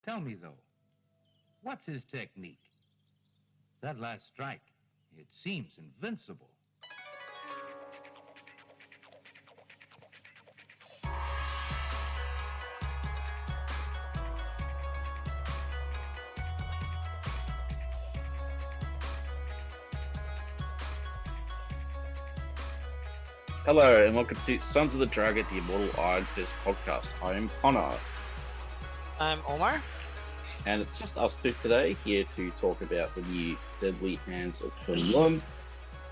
Tell me, though, what's his technique? That last strike, it seems invincible. Hello and welcome to Sons of the Dragon, the Immortal Iron Fist podcast. I am Connor, I'm Omar. and it's just us two today here to talk about the new Deadly Hands of Kunlun,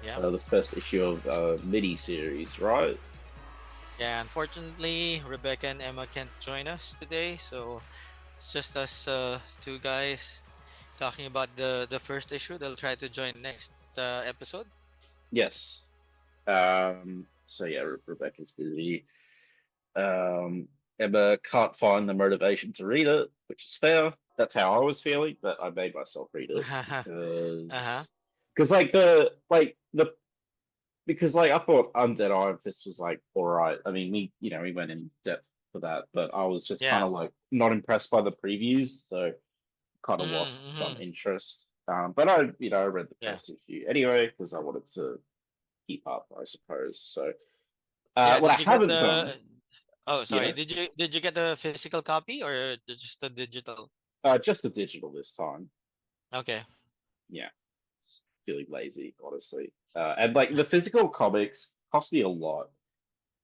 Yeah. the first issue of a mini-series, right? Yeah, unfortunately, Rebecca and Emma can't join us today, so it's just us two guys talking about the first issue. They'll try to join next episode. Yes. So yeah, Rebecca's busy. Emma can't find the motivation to read it, which is fair. That's how I was feeling, but I made myself read it Uh-huh. because like I thought Undead Iron Fist was like all right. I mean, we went in depth for that, but I was just kind Yeah. of like not impressed by the previews, so kind of Mm-hmm, lost some mm-hmm. interest. But I read the Yeah. first issue anyway because I wanted to keep up, I suppose. So Yeah. what I Did you get haven't done, the? Oh, sorry. yeah, Did you get the physical copy or just the digital? just the digital this time. Okay. Yeah, it's feeling lazy, honestly. And like the physical comics cost me a lot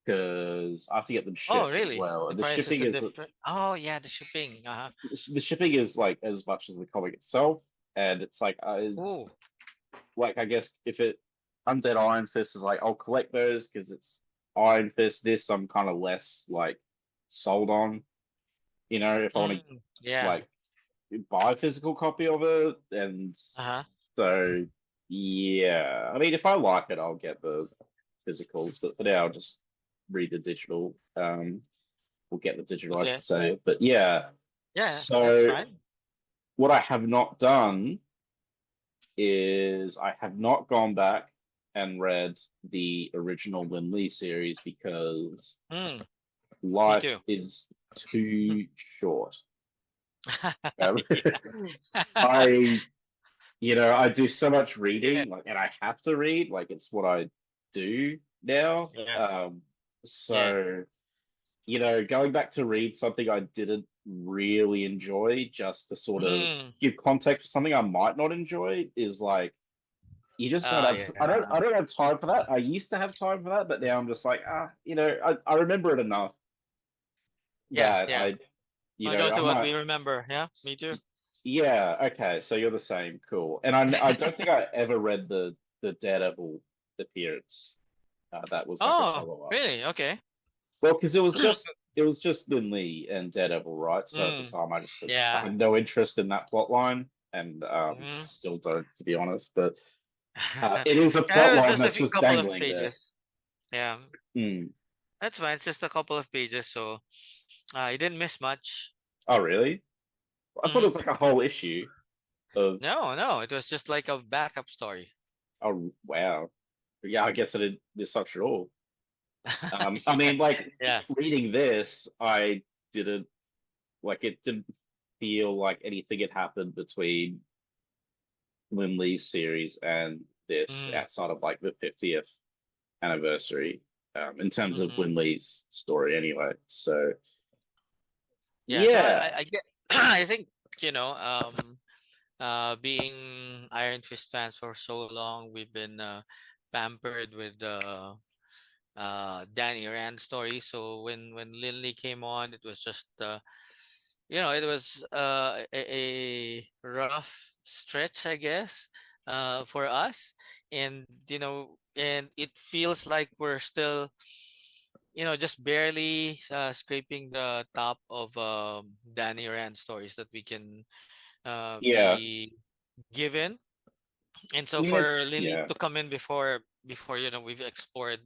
because I have to get them Oh, shipped as really? well, The and the price is shipping a is different. Oh, yeah, the shipping. Uh-huh. the shipping is like as much as the comic itself, and it's Oh. like I guess if it Undead Iron Fist is like I'll collect those because it's Iron Fist. This I'm kind of less like sold on. If I want to Yeah. like buy a physical copy of it, and Uh-huh. so yeah. I mean, if I like it, I'll get the physicals, but for now, I'll just read the digital. We'll get the digital, I Okay. should say. But yeah, Yeah, that's so fine. what I have not done is I have not gone back and read the original Lin Lee series because Mm, me life too. is too short. Um, Yeah. I I do so much Yeah. reading, like, and I have to read, like, it's what I do now. Yeah. Yeah. So, going back to read something I didn't really enjoy, just to sort of Mm. give context to something I might not enjoy, is like you just don't have. Yeah. I don't have time for that. I used to have time for that, but now I'm just like, I remember it enough Yeah. that Yeah. Want to go I to what might. we remember? Yeah. Me too. Yeah, okay, so you're the same. Cool. And I don't think I ever read the Daredevil appearance. That was like a Oh, follow-up. really? Okay. Well, because it was just Lin Lee and Daredevil, right? So at the Mm. time, I Yeah. had no interest in that plot line, and Hmm. still don't, to be honest. But it is a plot Yeah, it was line just a that's few just couple of dangling there. pages. Yeah, Hmm. that's fine. It's just a couple of pages, so you didn't miss much. Oh, really? I thought it Hmm. was like a whole issue of. No, no, it was just like a backup story. Oh, wow. Yeah, I guess I didn't miss such at all. I mean, like Yeah. reading this, I didn't it didn't feel like anything had happened between Lin Lee's series and this Mm. outside of like the 50th anniversary, in terms of Hmm. Lin Lee's story anyway. So Yeah, so yeah, I get I think you know being Iron Fist fans for so long, we've been pampered with the Danny Rand story. So when Lindley came on, it was just it was a rough stretch, I guess, for us, and and it feels like we're still just barely scraping the top of Danny Rand stories that we can yeah. be given. And I so mean, it's for Lily yeah, to come in before we've explored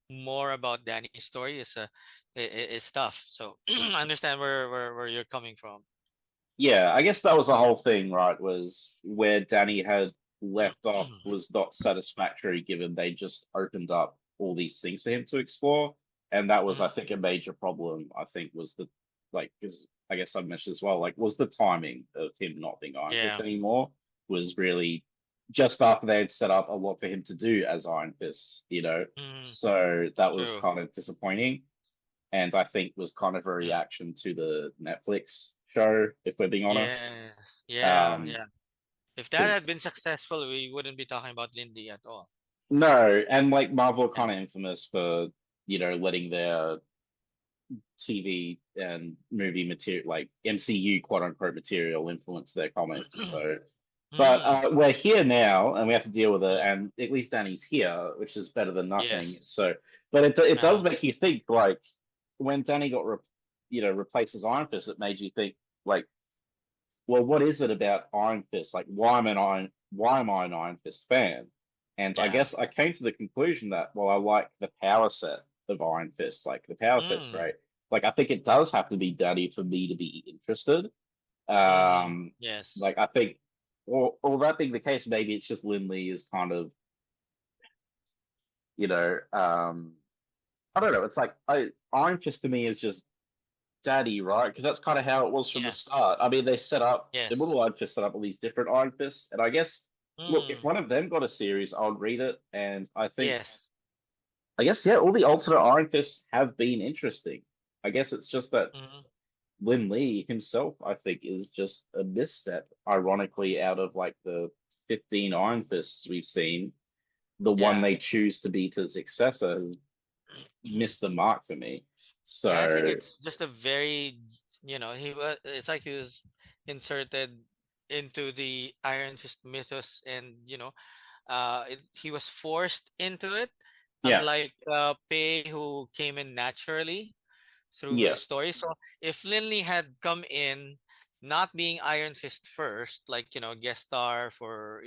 more about Danny's story is tough. So I understand where you're coming from. yeah. I guess that was the whole thing, right? Was where Danny had left off was not satisfactory, given they just opened up all these things for him to explore, and that was, I Mhm. think, a major problem. I think was the like because I guess I've mentioned as well, like was the timing of him not being Iron Fist Yeah. anymore was really just after they had set up a lot for him to do as Iron Fist, Mm, so that was true. kind of disappointing, and I think was kind of a Mm, reaction to the Netflix show, if we're being honest. yeah. Yeah. Um, Yeah. If that had because been successful, we wouldn't be talking about Lindy at all. no, and like Marvel are Yeah. kind of infamous for letting their TV and movie material, like MCU quote unquote material, influence their comics. So, but Mm, we're here now, and we have to deal with it. mm, And at least Danny's here, which is better than nothing. yes. So, but it Uh, does make you think. Like when Danny got replaced as Iron Fist, it made you think like, well, what is it about Iron Fist? Like, why am I an Iron Fist fan? And I yeah. guess I came to the conclusion that, well, I like the power set of Iron Fist. Like, the power set's Mm, great. Like, I think it does have to be Daddy for me to be interested. mm, Um, yes. like, I think, or that being the case, maybe it's just Lindley is kind of, you know, um, I don't know. It's like Iron Fist to me is just Daddy, right? Because that's kind of how it was from the Yeah. start. I mean, they set up Yes. Immortal Iron Fist set up all these different Iron Fists, and I guess look, if Mm, one of them got a series, I would read it, and yes. I guess yeah, all the alternate Iron Fists have been interesting. I guess it's just that Mm, Lin Lee himself, I think, is just a misstep. Ironically, out of like the 15 Iron Fists we've seen, the one yeah. they choose to be the successor has missed the mark for me. Yeah, I think So it's just a very, he was, it's like he was inserted into the Iron Fist mythos and, he was forced into it, yeah, unlike Pei, who came in naturally through the yeah, story. So if Linley had come in not being Iron Fist first, like, guest star for,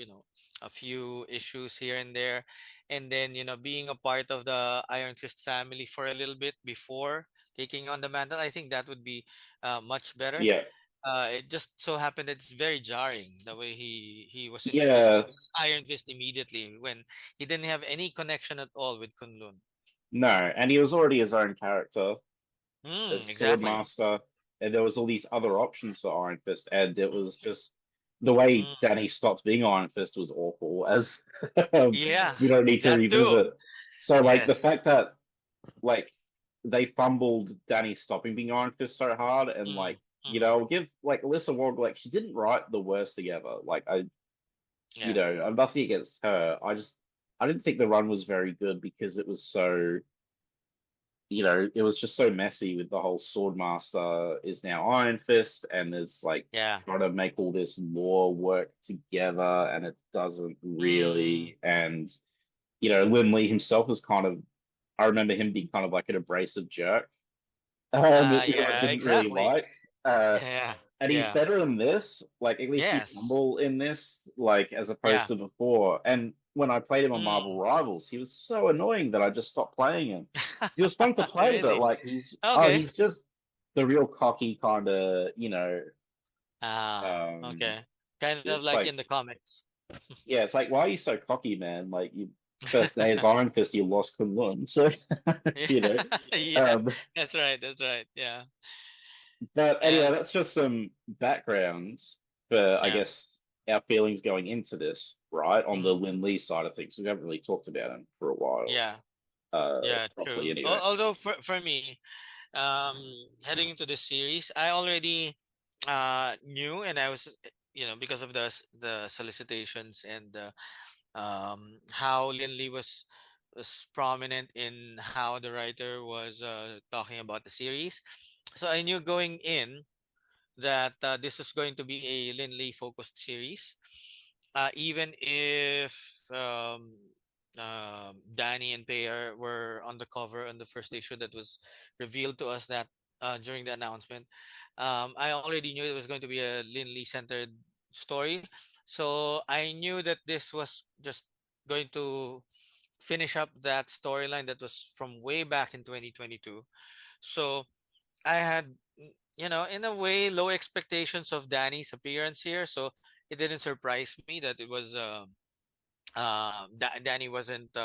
a few issues here and there, and then, being a part of the Iron Fist family for a little bit before taking on the mantle, I think that would be much better. yeah. It just so happened that it's very jarring the way he was introduced Yeah, as Iron Fist immediately when he didn't have any connection at all with Kunlun. no, and he was already his own character as Exactly. Swordmaster, and there was all these other options for Iron Fist, and it was just the way Mm. Danny stopped being Iron Fist was awful, as um, Yeah, we don't need to that too. revisit. So, like the Yes. fact that like they fumbled Danny stopping being Iron Fist so hard, and Mm, like mm, I'll give like Alyssa Wog, like she didn't write the worst thing ever. Like yeah. I'm nothing against her. I didn't think the run was very good because it was so it was just so messy with the whole Swordmaster is now Iron Fist, and there's like Yeah. trying to make all this lore work together, and it doesn't Mm, really. And Lin Lee himself was kind of, I remember him being kind of like an abrasive jerk, who I yeah, didn't really exactly. like. Uh, Yeah. and he's Yeah. better in this. Like at least he's Yes. humble in this, like as opposed Yeah. to before. And when I played him on Marvel Mm. Rivals, he was so annoying that I just stopped playing him. He was fun to play, but Really? like Okay. he's just the real cocky kind of, Okay. Kind of it's like like in the comics. yeah, it's like why are you so cocky, man? Like you first day as Iron Fist, you lost Kunlun, so Yeah. you know. Yeah. Um, That's right. That's right. Yeah. But anyway, And that's just some background for, I yeah. guess, our feelings going into this, right? On the Mm, Lin Lee side of things. We haven't really talked about him for a while, yeah. Yeah, true. properly anyway. Although for me, um heading into this series, I already knew, and I was, because of the solicitations and how Lin Lee was prominent in how the writer was talking about the series. So I knew going in that this was going to be a Lin Lee focused series, even if Danny and Payer were on the cover on the first issue that was revealed to us that during the announcement. I already knew it was going to be a Lin Lee centered story, so I knew that this was just going to finish up that storyline that was from way back in 2022. So I had, in a way, low expectations of Danny's appearance here. So it didn't surprise me that it was Danny wasn't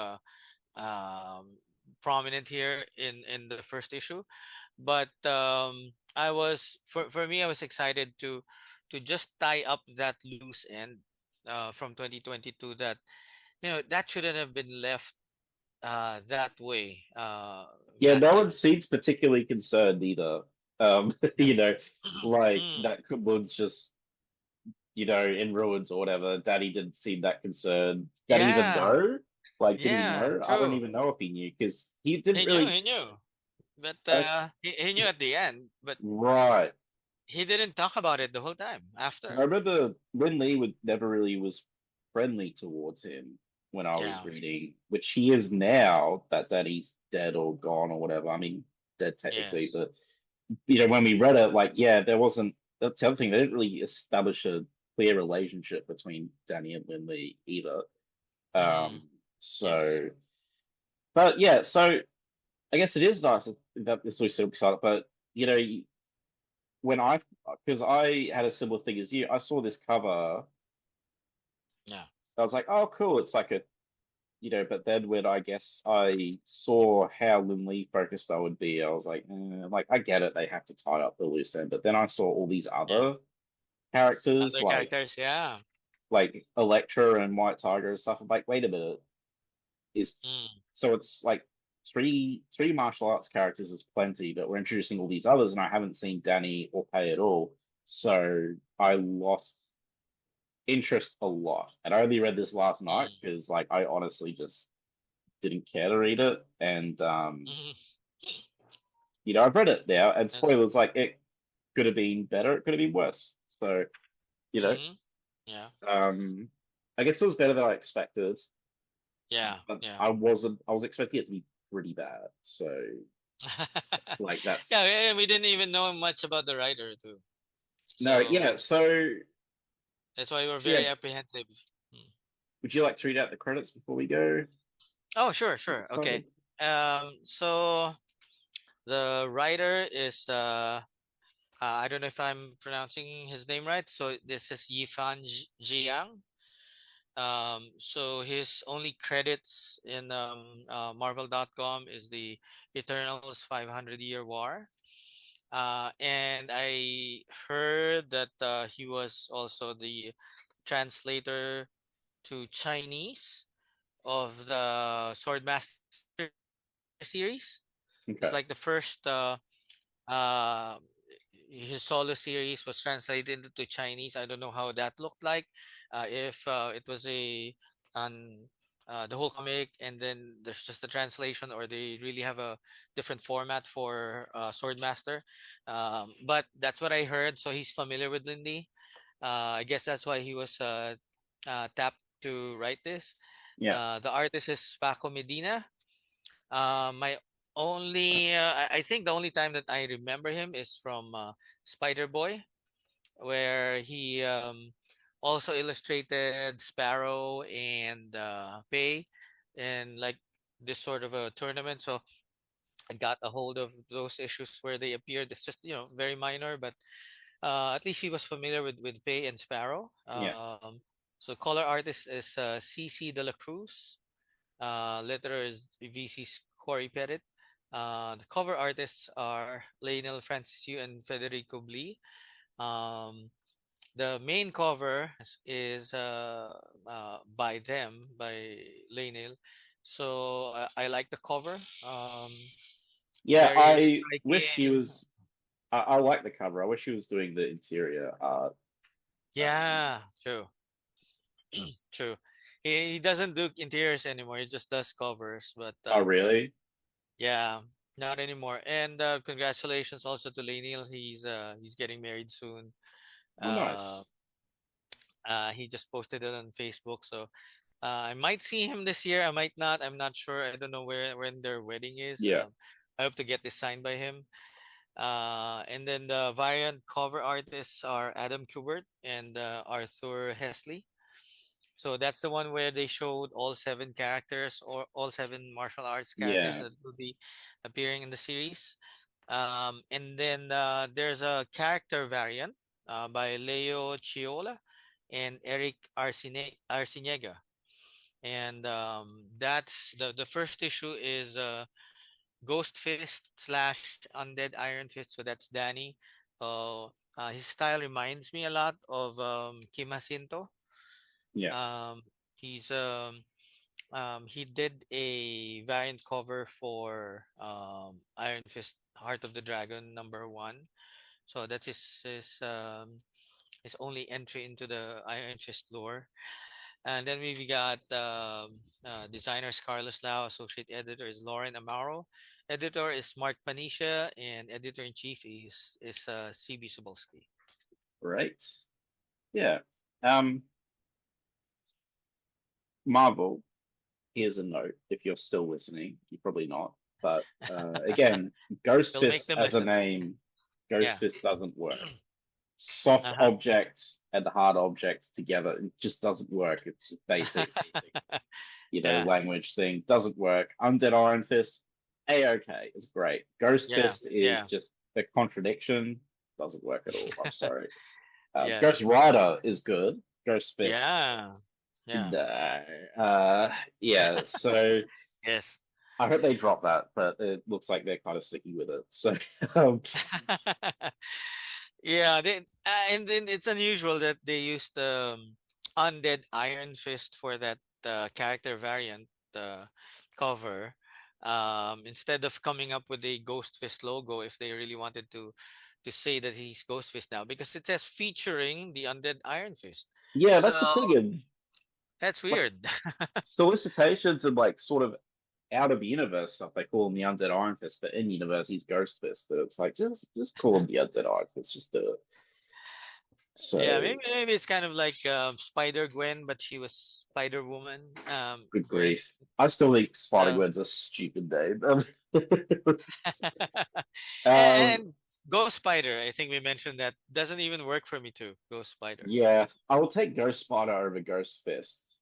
prominent here in the first issue. But for me, I was excited to just tie up that loose end from 2022, that that shouldn't have been left that way. Yeah, That no one news. seems particularly concerned either. Yeah. You know, like Mm. that was just, in ruins or whatever. Daddy didn't seem that concerned. Did he even Yeah. know? Like, did he Yeah. know? I don't True. even know if he knew because he didn't He knew. really. He knew. But Uh, he knew at the end. But right. he didn't talk about it the whole time Because I after. remember Lin Lee would never really was friendly towards him when I was Yeah. reading, which he is now that Daddy's dead or gone or whatever. I mean, dead technically, Yes. but when we read it, like, yeah, there wasn't. That's the other thing. They didn't really establish a clear relationship between Danny and Lin Lee either. Mm. Um, Yes. so, but yeah, so I guess it is nice that this was so excited. But when because I had a similar thing as you, I saw this cover. Yeah. I was like, oh, cool. It's like but then when I guess I saw how Lin Lee focused I would be, I was like, I get it. They have to tie up the loose end. But then I saw all these Yeah. other characters Other characters. Yeah. like Elektra and White Tiger and stuff. I'm like, wait a minute, is Mm. so it's like three martial arts characters is plenty, but we're introducing all these others, and I haven't seen Danny or Pei at all. So I lost interest a lot. And I only read this last night Mm. because like I honestly just didn't care to read it. And Mm. I've read it now, and That's. spoilers, like it could have been better, it could have been worse. So, you know, Mm-hmm. Yeah. um I guess it was better than I expected. Yeah. But Yeah. I was expecting it to be pretty bad. So like Yeah. that's We didn't even know much about the writer too, no, so yeah. that's why we're So yeah, very apprehensive. Mm. would you like to read out the credits before we go Oh, sure, get sure. Okay. started? So the writer is I don't know if I'm pronouncing his name right. So this is Yifan Jiang. So his only credits in Marvel.com is the Eternals 500 Year War. And I heard that he was also the translator to Chinese of the Swordmaster series. It's like the first uh his solo series was translated into Chinese. I don't know how that looked like. If it was the whole comic and then there's just the translation, or they really have a different format for Swordmaster. But that's what I heard. So he's familiar with Lindy. I guess that's why he was tapped to write this. Yeah, The artist is Paco Medina. My only, I think the only time that I remember him is from Spider Boy, where he also illustrated Sparrow and Pay in like this sort of a tournament. So I got a hold of those issues where they appeared. It's just very minor, but at least he was familiar with Pay and Sparrow. yeah, So color artist is CC De La Cruz. Letterer is VC's Corey Pettit. The cover artists are Lionel Franciscu and Federico Blee. Um, the main cover is by them, by Lionel. So I like the cover. yeah. Very I wish he striking. was. I like the cover. I wish he was doing the interior art. Yeah, true, true. He doesn't do interiors anymore. He just does covers. But Oh, really? yeah, not anymore. And congratulations also to Lionel. He's getting married soon. Oh, Uh, nice. he just posted it on Facebook. So I might see him this year. I might not. I'm not sure. I don't know where when their wedding is. Yeah, I hope to get this signed by him. And then the variant cover artists are Adam Kubert and Arthur Hesley. So that's the one where they showed all seven characters, or all seven martial arts characters yeah, that will be appearing in the series. And then there's a character variant by Leo Chiola and Eric Arciniega. And that's the first issue is Ghost Fist slash Undead Iron Fist. So that's Danny. Uh, his style reminds me a lot of Kim Jacinto. Yeah, Um, he's he did a variant cover for Iron Fist Heart of the Dragon #1. So that's his only entry into the Iron Fist lore. And then we got designer is Carlos Lau, associate editor is Lauren Amaro, editor is Mark Panisha, and editor in chief is CB Sobolski. right. Yeah. Um, Marvel, here's a note. If you're still listening, you're probably not. But again, Ghost We'll make Fist them as a listen. name, Ghost Yeah. Fist doesn't work. Soft Uh-huh. objects and hard objects together, it just doesn't work. It's just basic, Yeah. language thing. Doesn't work. Undead Iron Fist, a-okay. It's great. Ghost Yeah. Fist is Yeah. just a contradiction. Doesn't work at all. I'm sorry. Ghost Yes. Rider is good. Ghost Fist, Yeah. Yeah. no. Yeah, so Yes. I hope they drop that, but it looks like they're kind of sticking with it. So, um, Yeah, and then it's unusual that they used Undead Iron Fist for that character variant cover. Instead of coming up with a Ghost Fist logo, if they really wanted to say that he's Ghost Fist now, because it says featuring the Undead Iron Fist. yeah, So that's the thing. And that's like weird. solicitations and like sort of out of universe stuff, they call him the Undead Iron Fist, but in universe he's Ghost Fist. So it's like just call him the Undead Iron Fist, just do it. Yeah, So maybe it's kind of like Spider Gwen, but she was Spider Woman. good Gwen. grief. I still think Spider So Gwen's a stupid name. and, um, and Ghost Spider, I think we mentioned that doesn't even work for me too. Ghost Spider. yeah, I will take Ghost Spider over Ghost Fist,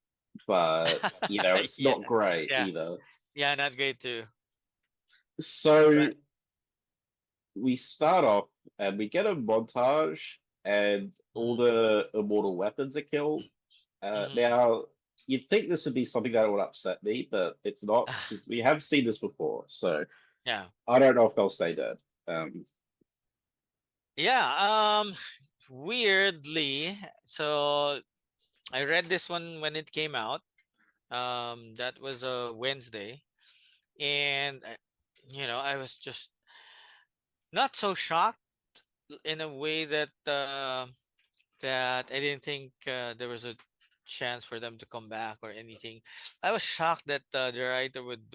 but it's Yeah, not great yeah, either. yeah. Not great too. So Right. we start off and we get a montage, and all Mm-hmm. the immortal weapons are killed. Mm-hmm. Now, you'd think this would be something that would upset me, but it's not because we have seen this before. So Yeah, I don't know if they'll stay dead. Um, yeah. Weirdly, so I read this one when it came out. That was a Wednesday, and I was just not so shocked in a way that I didn't think there was a chance for them to come back or anything. I was shocked that the writer would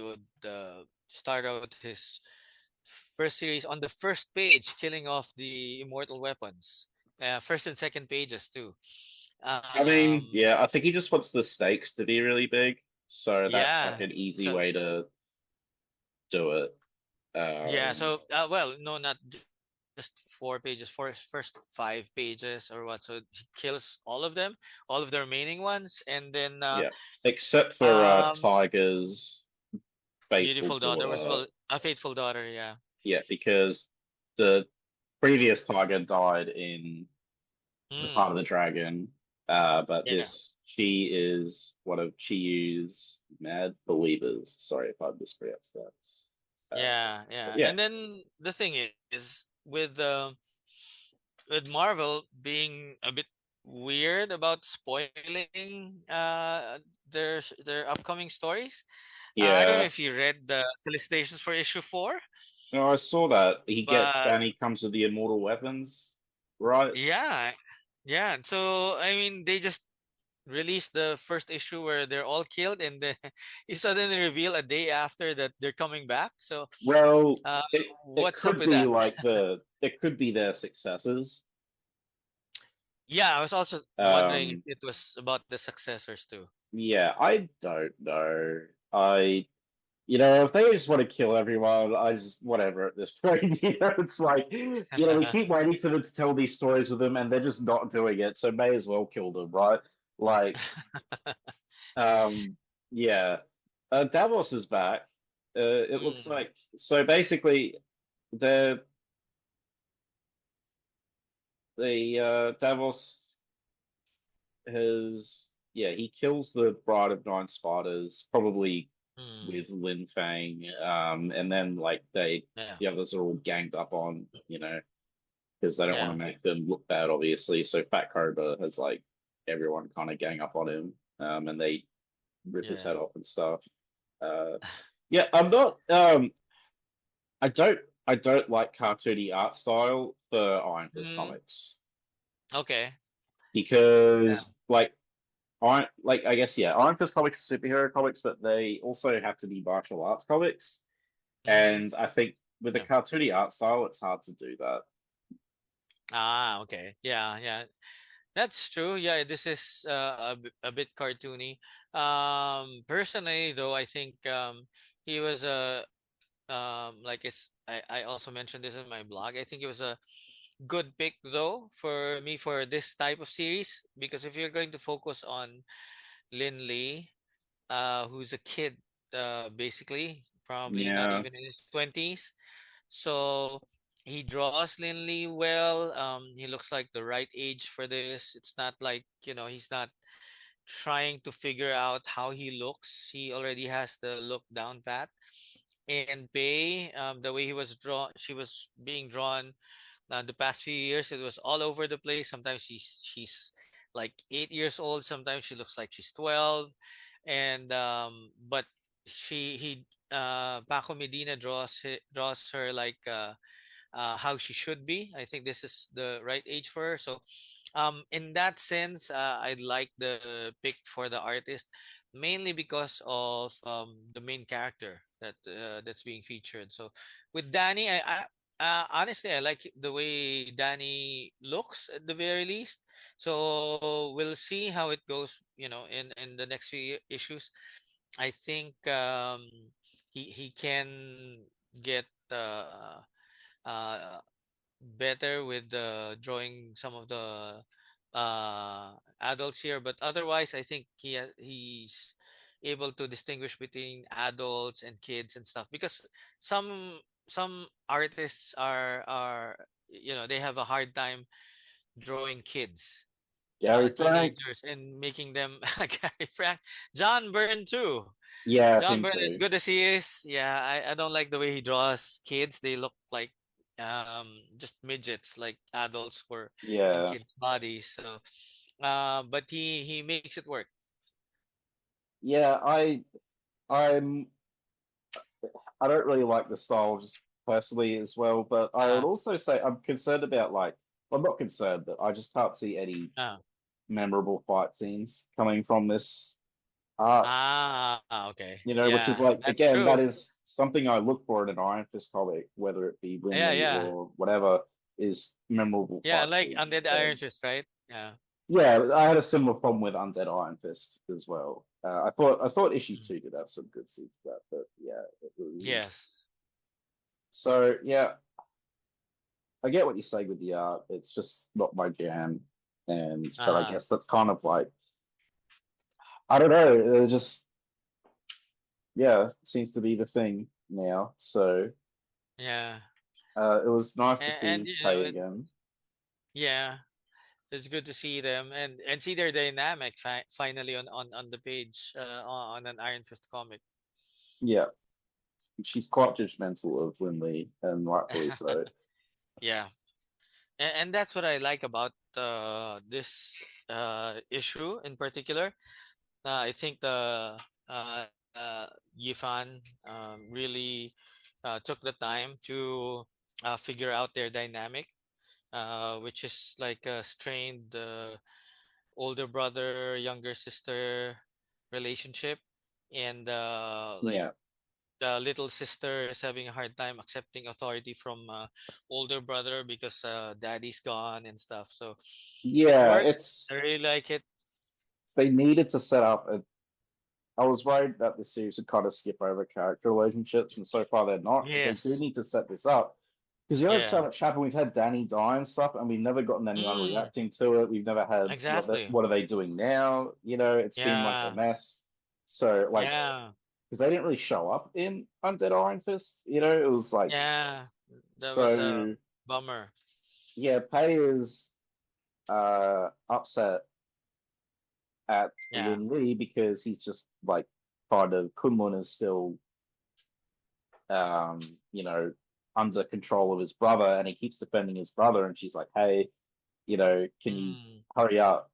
start out his first series on the first page, killing off the immortal weapons. First and second pages too. I mean, Um, yeah, I think he just wants the stakes to be really big, so that's like yeah. an easy So way to do it. yeah. Um, So well, no, not just 4 pages, first 5 pages or what. So he kills all of the remaining ones, and then yeah, except for um, Tiger's faithful beautiful daughter was daughter. well, a faithful daughter. Yeah. Yeah, because the previous Tiger died in the Heart of Mm, the Dragon. But yeah. she is one of Chiyu's mad believers. Sorry if I mispronounced that. Yeah, But yeah. yeah, And then the thing is with Marvel being a bit weird about spoiling their upcoming stories. I don't know yeah. if you read the solicitations for issue 4, No, I saw that. but Danny comes with the immortal weapons, right? yeah, yeah. So I mean, they just released the first issue where they're all killed, and then you suddenly reveal a day after that they're coming back. So, Well, uh, it what's up could with be that? like it could be their successors. Yeah, I was also wondering if Um, it was about the successors too. yeah, I don't know. If they just want to kill everyone, I just whatever at this point. It's like, we keep waiting for them to tell these stories with them, and they're just not doing it. So may as well kill them, right? Like, um, yeah. Davos is back. It looks Mm, like so. Basically, the Davos has he kills the Bride of Nine Spiders, probably Mm. with Lin Fang, and then like Yeah. the others are all ganged up on, because they don't want to Yeah. make them look bad, obviously. So Fat Cobra has like everyone kind of gang up on him, and they rip his Yeah. head off and stuff. Uh, yeah, I'm not. I don't. I don't like cartoony art style for Iron Fist Mm. comics Okay. Yeah. because, I guess, yeah, Iron Fist comics are superhero comics, but they also have to be martial arts comics, Mm-hmm. and I think with the Yeah. cartoony art style, it's hard to do that. Ah, okay. Yeah, yeah. That's true. Yeah, this is a bit cartoony. Personally, though, I think he was a like I also mentioned this in my blog. I think it was a good pick though for me for this type of series because if you're going to focus on Lin Lee, who's a kid, basically, probably not Yeah, even in his 20s. So he draws Lin Lee well. He looks like the right age for this. It's not like, he's not trying to figure out how he looks. He already has the look down pat. And Pei, the way she was being drawn the past few years, it was all over the place. Sometimes she's like 8 years old. Sometimes she looks like she's 12, and but he Paco Medina draws her like how she should be. I think this is the right age for her. So, in that sense, I'd like the pick for the artist, mainly because of the main character that's being featured. So, with Danny, honestly, I like the way Danny looks at the very least. So we'll see how it goes. In the next few issues, I think he can get uh, better with drawing some of the adults here, but otherwise I think he's able to distinguish between adults and kids and stuff because some artists are they have a hard time drawing kids, Gary Frank. teenagers, and making them Gary Frank, John Byrne too. Yeah, John him Byrne, as too. good as he is, yeah, I don't like the way he draws kids. They look like just midgets, like adults were in Yeah, kids' bodies. So, but he makes it work. yeah. I'm I don't really like the style just personally as well, but I would Uh, also say I'm concerned about I'm not concerned, but I just can't see any uh, memorable fight scenes coming from this art. okay, Which is yeah, like, that's again, that true. is something I look for in an Iron Fist comic, whether it be Yeah, Winley yeah, or whatever, is memorable yeah. fight Like scenes. Undead Iron And Fist, right? Yeah. yeah, I had a similar problem with Undead Iron Fist as well. I thought issue Mm. two did have some good scenes to that, but yeah, it was. Yes. So yeah, I get what you're saying with the art. It's just not my jam, but I Uh-huh. guess that's kind of like, I don't know. It just, yeah, seems to be the thing now. So Yeah. it was nice to And see Pay again. yeah, it's good to see them and see their dynamic finally on the page on an Iron Fist comic. Yeah, she's quite judgmental of Winley, and rightfully so. Yeah. And that's what I like about this issue in particular. I think the Yifan really took the time to figure out their dynamic, which is like a strained older brother, younger sister relationship. And like Yeah, the little sister is having a hard time accepting authority from older brother because daddy's gone and stuff. So it yeah, works. I it's really like it. they needed to set up a. I was worried that the series would kind of skip over character relationships, and so far they're not. But they do Yes. need to set this up because so Yeah. much happen. We've had Danny die and stuff, and we've never gotten anyone Mm, reacting to it. We've never had exactly. what are they doing now? It's been like a Yeah. mess. So Yeah. because they didn't really show up in Undead Iron Fist, it was like Yeah. That was a so. bummer. Yeah, Pay is upset at Yeah. Lin Lee because he's just like kind of Kunlun is still um, you know, under control of his brother, and he keeps defending his brother, and she's like, "Hey, can you Mm. hurry up?"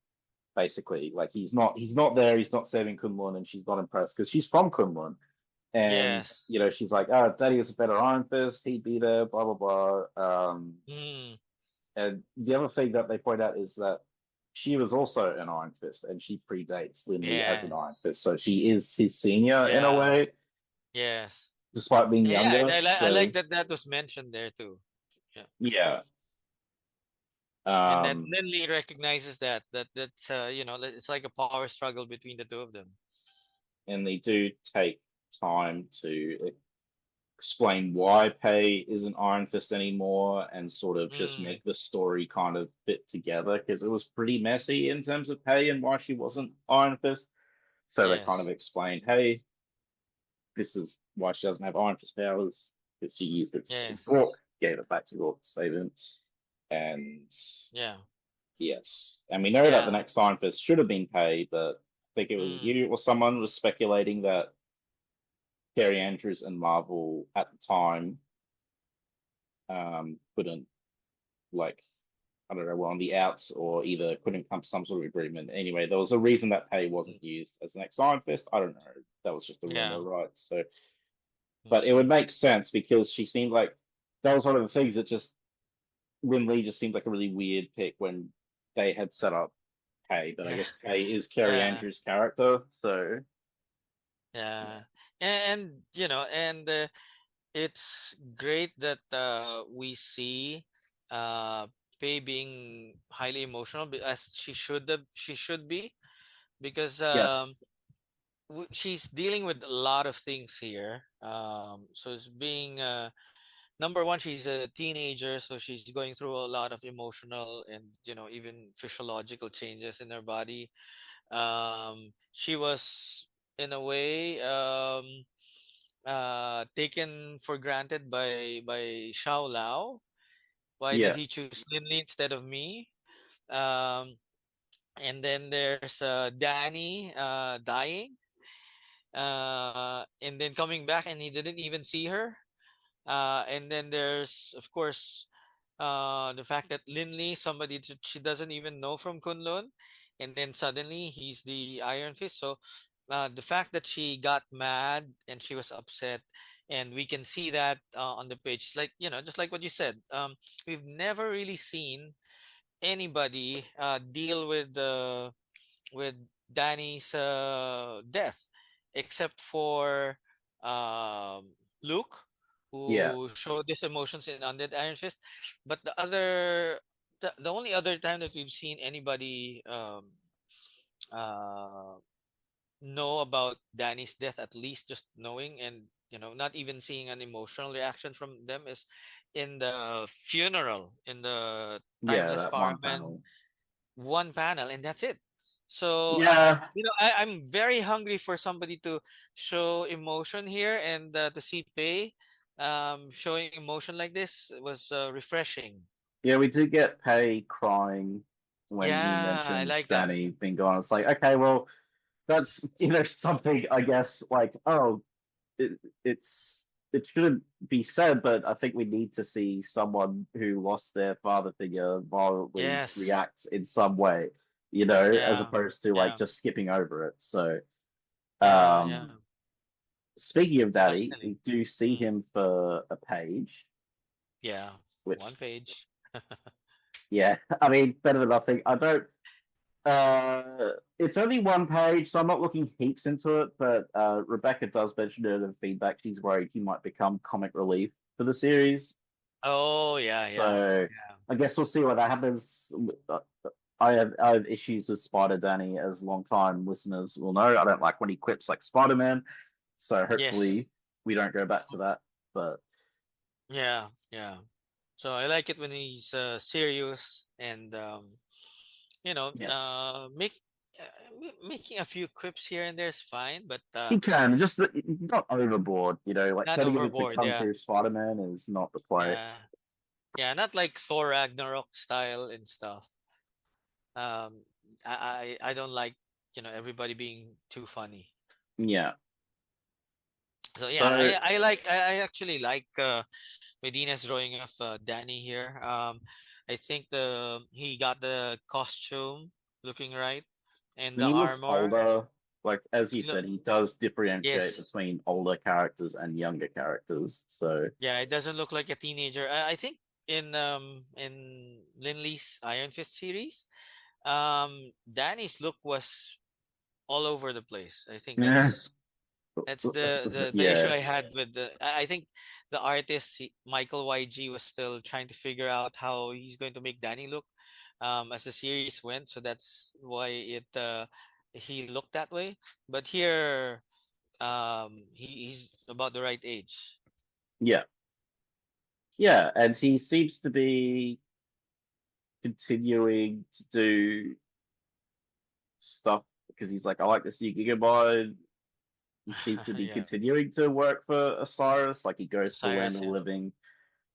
Basically, like he's not there, he's not saving Kunlun, and she's not impressed because she's from Kunlun, and Yes. she's like, "Oh, Daddy is a better Iron Fist, he'd be there," blah blah blah. Mm. And the other thing that they point out is that she was also an Iron Fist, and she predates Lin as an Iron Yes. Fist, so she is his senior in a Yeah. way, Yes. despite being Yeah, and younger. I So like that that was mentioned there too. Yeah. yeah, And that um, Lindley recognizes that's it's like a power struggle between the two of them. and they do take time to explain why Pei isn't Iron Fist anymore and sort of just Mm. make the story kind of fit together because it was pretty messy in terms of Pei and why she wasn't Iron Fist. So they kind of Yes. explained, hey, this is why she doesn't have Iron Fist powers because she used it to save Gork, Yes. gave it back to Gork to save him. And Yeah. yes, and we know that the Yeah. next Iron Fist should have been Pei, but I think it was Mm. you or someone was speculating that Carrie Andrews and Marvel at the time couldn't, like, I don't know, were on the outs or either couldn't come to some sort of agreement. Anyway, there was a reason that Pei Mm. wasn't used as the next Iron Fist. I don't know. That was just a rumor, Yeah. right? So, but it would Mm. make sense because she seemed like that was one of the things that just Lin Lee just seemed like a really weird pick when they had set up Pei. But I Yeah. guess Pei is Carrie Yeah. Andrews' character, so Yeah. And it's great that we see uh Pei being highly emotional as she should be because yes, she's dealing with a lot of things here. So it's being number one, she's a teenager, so she's going through a lot of emotional and even physiological changes in her body. She was in a way taken for granted by Xiao Lao. Why did yeah, he choose Linley instead of me? Um, and then there's Danny dying, and then coming back, and he didn't even see her. And then there's, of course, the fact that Linley, somebody that she doesn't even know from Kunlun, and then suddenly he's the Iron Fist. So the fact that she got mad and she was upset, and we can see that on the page, like just like what you said. We've never really seen anybody deal with Danny's death, except for Luke, yeah, who showed his emotions in Undead Iron Fist. But the only other time that we've seen anybody uh, know about Danny's death, at least just knowing and not even seeing an emotional reaction from them, is in the funeral in the yeah, Timeless that Power one Man panel. one panel, and that's it. So Yeah, I'm very hungry for somebody to show emotion here, and to see Pei showing emotion like this was refreshing. yeah, we did get Pei crying when you Yeah, I mentioned like that. Danny being gone. It's like, okay, well, that's something I guess like, oh, it's it shouldn't be said, but I think we need to see someone who lost their father figure violently Yes. react in some way, as Yeah. opposed to like Yeah. just skipping over it. So, Yeah. Yeah. um, speaking of Daddy, Definitely. we do see Mm. him for a page, Yeah. One which, page. yeah, I mean, better than nothing. I don't. It's only one page, so I'm not looking heaps into it. But Rebecca does mention it in feedback. She's worried he might become comic relief for the series. Oh yeah. Yeah. So Yeah. I guess we'll see what that happens. I have issues with Spider Danny, as long time listeners will know. I don't like when he quips like Spider Man. So Yes. hopefully we don't go back to that. But Yeah. Yeah. So I like it when he's serious and yes, making a few quips here and there is fine, but he can just not overboard. Like not turning him into overboard. Kung Yeah, Fu Spider Man is not the play. yeah, yeah. Not like Thor Ragnarok style and stuff. Um, I don't like everybody being too funny. Yeah. So yeah, So I actually like Medina's drawing of Danny here. I think he got the costume looking right and the he looks armor. older. Like as you He look said, he does differentiate Yes, between older characters and younger characters. So yeah, it doesn't look like a teenager. I think in Linley's Iron Fist series, Danny's look was all over the place. I think yeah, that's the issue I had with I think the artist Michael YG was still trying to figure out how he's going to make Danny look as the series went, so that's why it he looked that way. But here he's about the right age. yeah, yeah, and he seems to be continuing to do stuff because he's like, I like this new Gigabyte. He seems to be Yeah, continuing to work for Osiris. Like he goes to the land Cyrus, of the yeah. living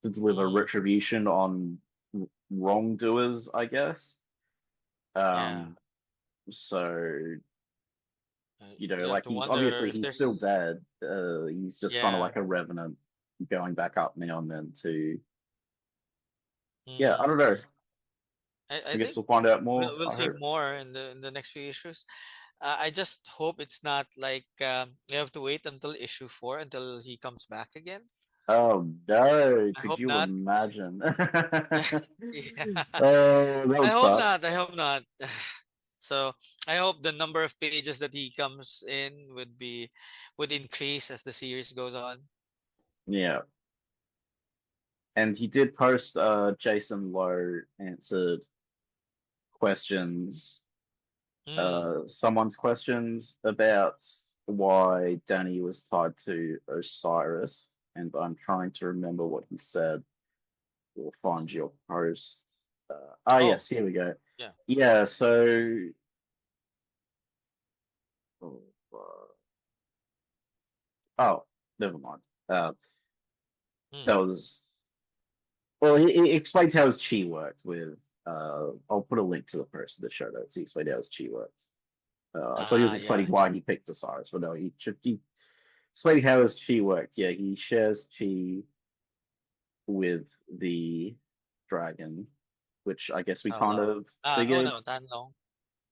to deliver Mm, retribution on wrongdoers, I guess. yeah. Um, so You have like to he's wonder obviously if he's still there's dead. He's just kind of yeah. like a revenant going back up now and then to yeah, I Mm. don't know. I I guess think we'll find out more. we'll I see hope. more in the next few issues. I just hope it's not like you have to wait until issue 4 until he comes back again. Oh no, I could hope you not. imagine? Yeah. Oh, that I would hope suck. not. I hope not. So I hope the number of pages that he comes in would increase as the series goes on. Yeah. And he did post Jason Lowe answered questions, Mm. someone's questions about why Danny was tied to Osiris, and I'm trying to remember what he said. We'll find your post. Oh, Yes, here we go. yeah. Yeah, so oh, oh, never mind. That Mm. was well, he explained how his chi worked with I'll put a link to the post in the show notes. He explained how his chi works. I thought he was Ah, yeah. explaining why he picked Osiris, but no, he explained how his chi worked. Yeah, he shares chi with the dragon, which I guess we How kind long? of Oh figured. no, Tan Long.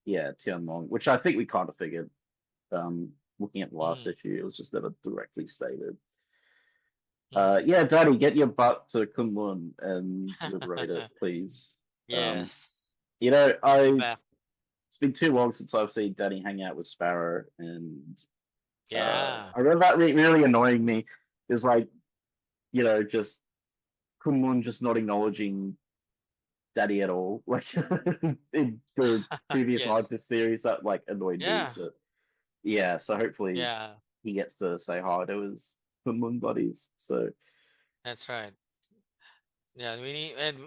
Yeah, Tianlong, which I think we kind of figured. Looking at the last Mm. issue, it was just never directly stated. Mm. Yeah, Daddy, get your butt to Kunlun and liberate it, please. Um, Yes. We need him I back. it's been too long since I've seen Danny hang out with Sparrow, and Yeah. I remember that really annoying me. Is like just Kunlun just not acknowledging Daddy at all. Like in the previous Yes. Artist series, that like annoyed me. Yeah. But yeah, so hopefully Yeah. he gets to say hi to his Kunlun buddies. So That's right. Yeah, we need, and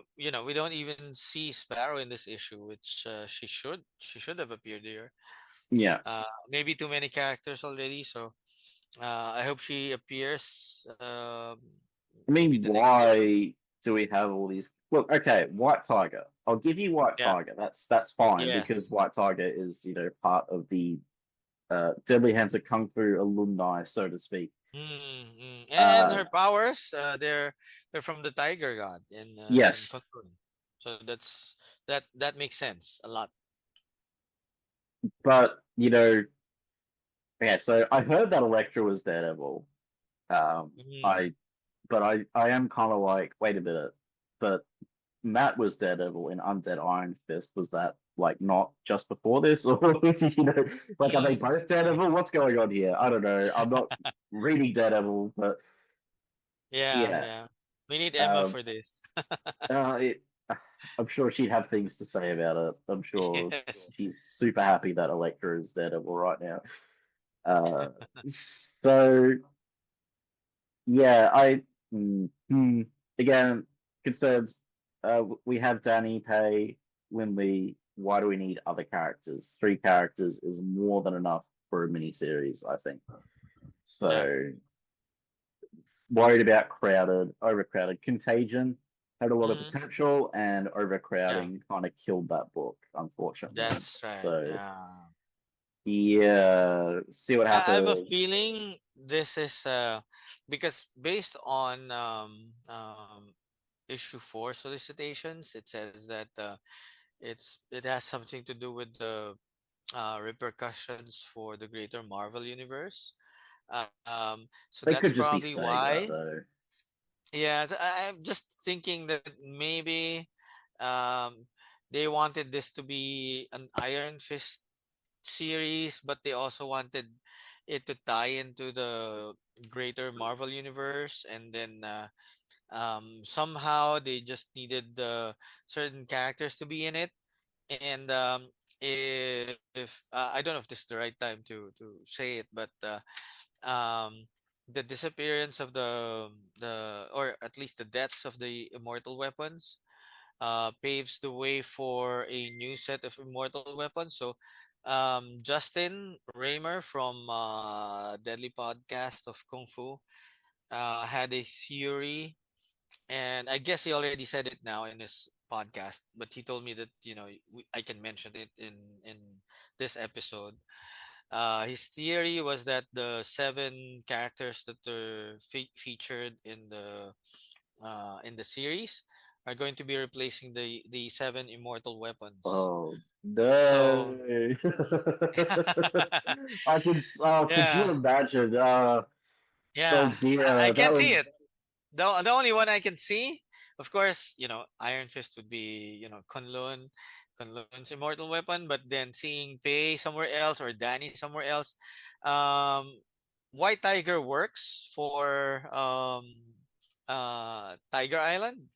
we don't even see Sparrow in this issue, which she should have appeared here. yeah, Maybe too many characters already, so I hope she appears. I Maybe mean, the next issue. why do we have all these? Look, okay, White Tiger. I'll give you White Yeah. Tiger. That's fine because Yes. White Tiger is part of the Deadly Hands of Kung Fu alumni, so to speak. And Uh, her powers, they're from the Tiger God in yes, Kunlun, so that makes sense a lot. but okay. So I heard that Elektra was Daredevil. Mm. I but I am kind of like, wait a minute, but Matt was Daredevil in Undead Iron Fist. Was that like not just before this, or like are they Mm. both Daredevil? What's going on here? I don't know. I'm not reading Daredevil, but Yeah, yeah, yeah. We need Emma um, for this. it, I'm sure she'd have things to say about it. I'm sure Yes. she's super happy that Elektra is Daredevil right now. Uh, so yeah, again concerns. We have Danny, Pay, Winley. Why do we need other characters? Three characters is more than enough for a miniseries, I think. Yeah. So worried about crowded, overcrowded. Contagion had a lot of Hmm. potential, and Yeah. overcrowding kind of killed that book, unfortunately. That's right. So Yeah. Yeah, see what I have a happens. feeling this is because based on issue 4 solicitations, it says that it has something to do with the repercussions for the greater Marvel universe. So They that's could just be probably saying that why. though. Yeah, I'm just thinking that maybe um, they wanted this to be an Iron Fist series, but they also wanted it to tie into the greater Marvel universe, and then somehow they just needed the certain characters to be in it. And if I don't know if this is the right time to say it, but the disappearance of the or at least the deaths of the immortal weapons paves the way for a new set of immortal weapons. So, Justin Raymer from Deadly Podcast of Kung Fu had a theory, and I guess he already said it now in his podcast. But he told me that I can mention it in this episode. His theory was that the 7 characters that are featured in the series are going to be replacing the 7 immortal weapons. Oh So no! Could you yeah, imagine? Oh yeah, I dear, that can't see would. it. The only one I can see, of course, Iron Fist would be Kunlun's immortal weapon. But then seeing Pei somewhere else or Danny somewhere else, um, White Tiger works for Tiger Island.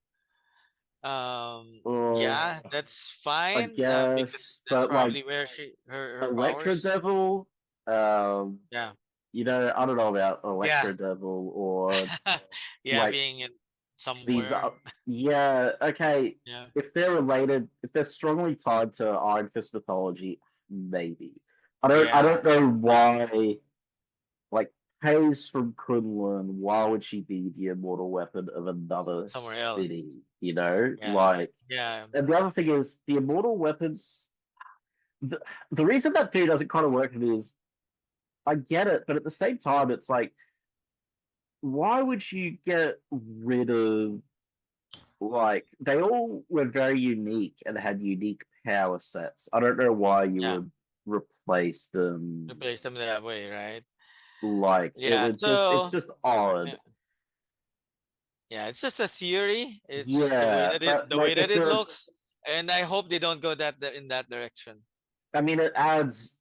Yeah, Oh, that's I fine because guess, that's but like probably where her Electro powers. Devil, um, Yeah, I don't know about yeah, Electro Devil or yeah, like being in these. somewhere. Yeah, okay. Yeah, If they're related, if they're strongly tied to Iron Fist mythology, maybe. I yeah, don't know yeah, why. Like Hayes from Kunlun, why would she be the immortal weapon of another somewhere else. city? You know, Yeah, like. yeah, And the other thing is the immortal weapons. The, the reason that theory doesn't kind of work for me is I get it, but at the same time, it's like, why would you get rid of like they all were very unique and had unique power sets. I don't know why you yeah. would replace them Replace them that way, right? like it Yeah. would just it's So just odd. yeah, yeah, it's just a theory. It's just Yeah, but the like way that it's it a looks, and I hope they don't go in that direction. I mean it adds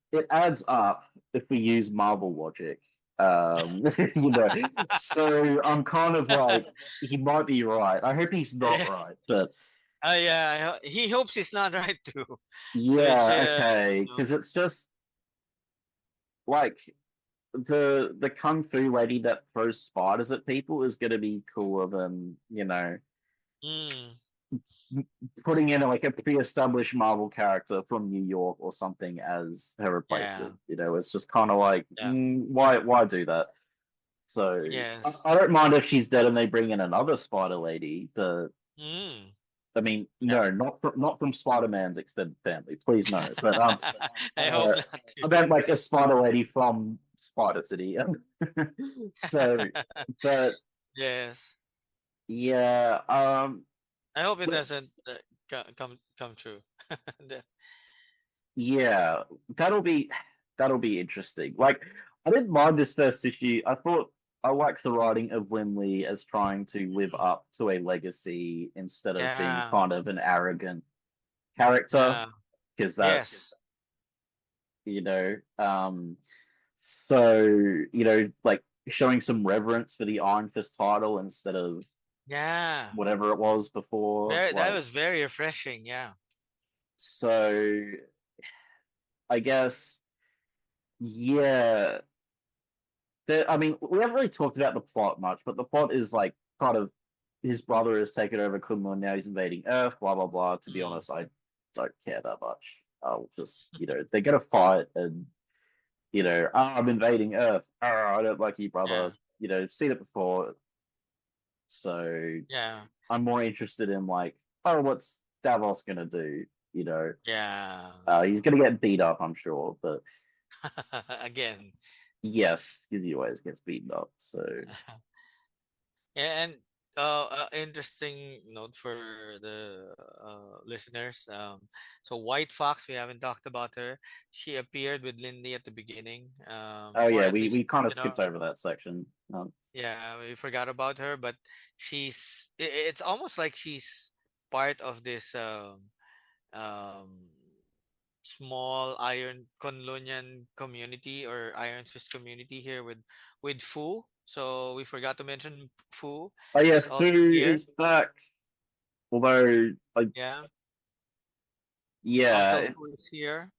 up if we use Marvel logic. You know. So I'm kind of like he might be right. I hope he's not Yeah. right, but Yeah. He hopes he's not right too. So it's yeah, okay, because it's just like the kung fu lady that throws spiders at people is gonna be cooler than mm, putting in like a pre-established Marvel character from New York or something as her yeah, replacement. It's just kind of like yeah, why do that? So yes, I don't mind if she's dead and they bring in another Spider Lady, but mm, I mean yeah. no, not from Spider-Man's extended family, please no. But I hope uh, not I to. meant like a Spider Lady from Spider City. So, but Yes, yeah, I hope it doesn't let's come true. The- yeah, that'll be that'll be interesting. Like, I didn't mind this first issue. I thought I liked the writing of Lin Lee as trying to live up to a legacy instead of being yeah, kind of an arrogant character, yeah, because that, yes, you know, so like showing some reverence for the Iron Fist title instead of yeah. whatever it was before. Very, that Like, was very refreshing. Yeah. so I guess, yeah. I mean, we haven't really talked about the plot much, but the plot is like kind of his brother has taken over Kunlun, now he's invading Earth, blah blah blah. To be Mm, honest, I don't care that much. I'll just, they're gonna fight and I'm invading Earth. I don't like you, brother. yeah, Seen it before. So yeah, I'm more interested in like, oh, what's Davos gonna do? yeah. He's gonna get beat up, I'm sure, but Again. Yes, because he always gets beaten up. So And interesting note for the listeners. So White Fox, we haven't talked about her. She appeared with Lindy at the beginning, oh or yeah, at we least kind of you know, skipped over that section. yeah, we forgot about her. But it's almost like she's part of this um, small Iron Conlonian community or Iron Fist community here with Fu. So we forgot to mention Fu Oh yeah, is also Fu here. is back. Although Yeah, Uncle yeah, Fu is here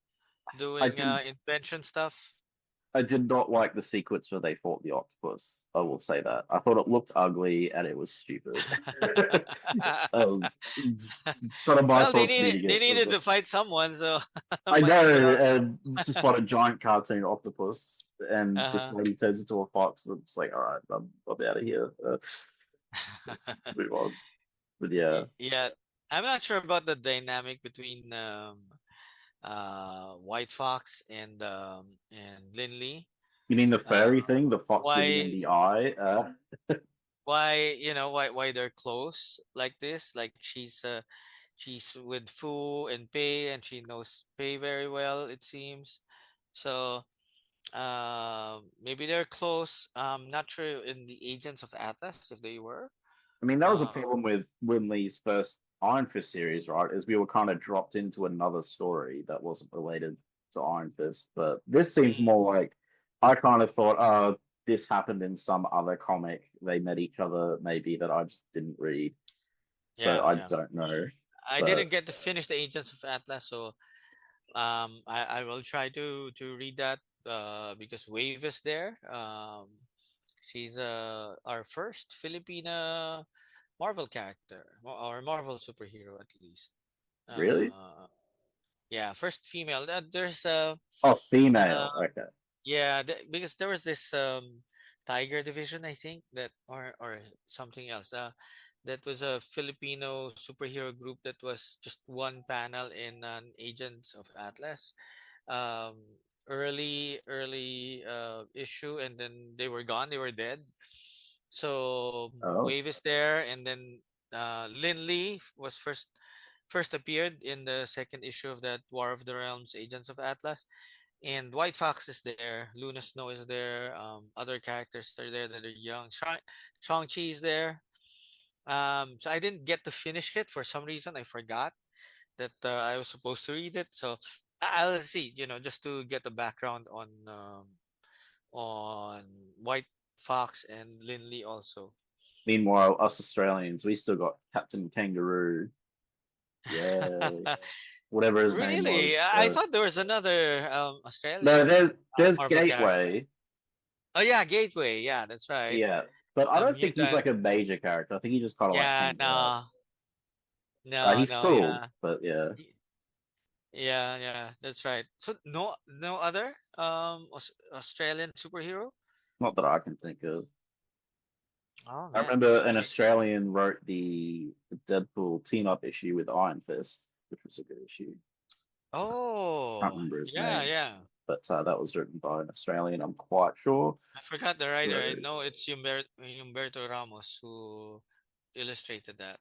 I doing did invention stuff. I did not like the sequence where they fought the octopus. I will say that. I thought it looked ugly and it was stupid. It's kind of my Well, thoughts leading they it. needed to fight someone, so I might know, as well. and it's just like a giant cartoon octopus, and this Uh-huh. lady turns into a fox. And I'm just like, all right, I'm out of here. Let's move on. But yeah, Yeah, I'm not sure about the dynamic between White Fox and Linley. you mean the Uh, furry thing, the fox giving him why the eye? why they're close like this? Like she's with Fu and Pei, and she knows Pei very well. It seems so. Maybe they're close. Not sure in the Agents of Atlas if they were. I mean, that was a Uh, problem with Winley's first Iron Fist series, right? Is we were kind of dropped into another story that wasn't related to Iron Fist. But this seems mm, more like I kind of thought, oh, this happened in some other comic. They met each other, maybe that I just didn't read, so yeah, I yeah. don't know. I didn't But get to finish the Agents of Atlas, so I will try to read that because Wave is there. She's our first Filipina Marvel character or Marvel superhero at least. really, Uh, yeah, first female. There's oh, uh female. Okay, yeah, because there was this Tiger Division, I think that or something else. That was a Filipino superhero group that was just one panel in an Agents of Atlas um early issue, and then they were gone, they were dead. So oh, Wave is there, and then Lin Lee was first appeared in the second issue of that War of the Realms Agents of Atlas, and White Fox is there, Luna Snow is there, other characters are there that are young. Shang-Chi is there. So I didn't get to finish it for some reason. I forgot that I was supposed to read it. So I'll see, just to get the background on White Fox and Linley also. meanwhile, us Australians, we still got Captain Kangaroo. Yeah, whatever his name Really? was. I thought there was another No, Australian there's Marvel character. Gateway. Oh yeah, Gateway. Yeah, that's right. Yeah, but I A don't think he's mutant. like a major character. I think he just kind of like Yeah, hangs out. no, no, He's no. cool, Yeah, but yeah, yeah, yeah. That's right. So no other Australian superhero. not that I can think of. Oh I man, remember that's an strange. Australian wrote the Deadpool team up issue with Iron Fist, which was a good issue. Can't Oh, remember his yeah, name, yeah. but that was written by an Australian. I'm quite sure. I forgot the writer. So I know it's Humberto Ramos who illustrated that.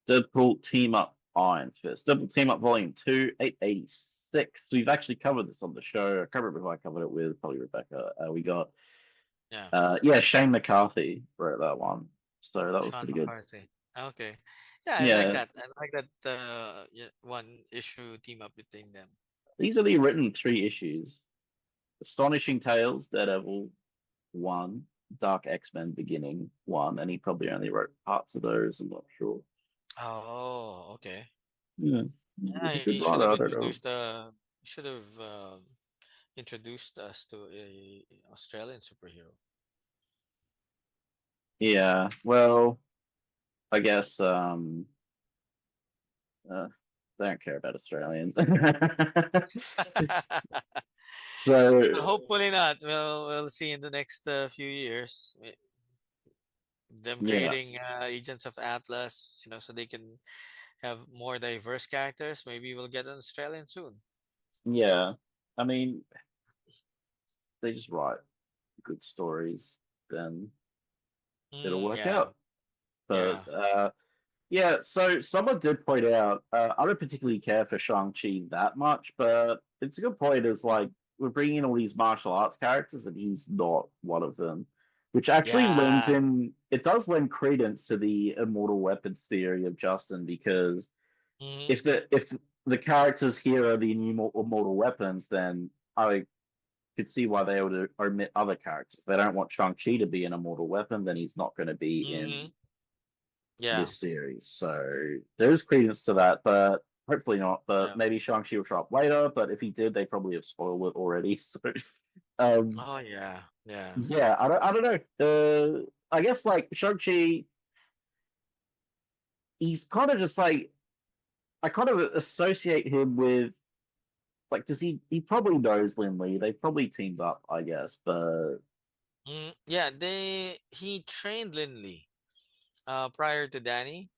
Deadpool team up Iron Fist. Deadpool team up volume 2, 886. We've actually covered this on the show. I can't remember who I covered it with. Probably Rebecca. We got Yeah, yeah, Shane McCarthy wrote that one. So that was Sean pretty good. McCarthy. Okay. Yeah, I like Yeah, that. I like that yeah, one issue team up between them. he's only written 3 issues. Astonishing Tales, Daredevil 1, Dark X-Men Beginning 1, and he probably only wrote parts of those, I'm not sure. Oh, okay. Yeah. Yeah, He's a good he should have writer, I don't know. introduced us to a Australian superhero. Yeah, well, I guess uh, they don't care about Australians. So Hopefully not. We'll see in the next few years. Them yeah, creating agents of Atlas, so they can have more diverse characters. Maybe we'll get an Australian soon. yeah. I mean, they just write good stories, then it'll Mm, work yeah, out. But yeah, yeah, so someone did point out, I don't particularly care for Shang-Chi that much, but it's a good point is like we're bringing in all these martial arts characters and he's not one of them, which actually lends yeah. in, it does lend credence to the immortal weapons theory of Justin because Mm, if the characters here are the new immortal weapons, then I could see why they would omit other characters. If they don't want Shang-Chi to be an immortal weapon, then he's not going to be mm, in yeah, this series. So there's credence to that, but hopefully not. But yeah. maybe Shang-Chi will show up later. But if he did, they probably have spoiled it already. So Oh yeah, yeah. yeah, I don't know. I guess like Shang-Chi, he's kind of just like I kind of associate him with like does he probably knows Lin Lee. They probably teamed up, I guess, but Yeah, he trained Lindley prior to Danny.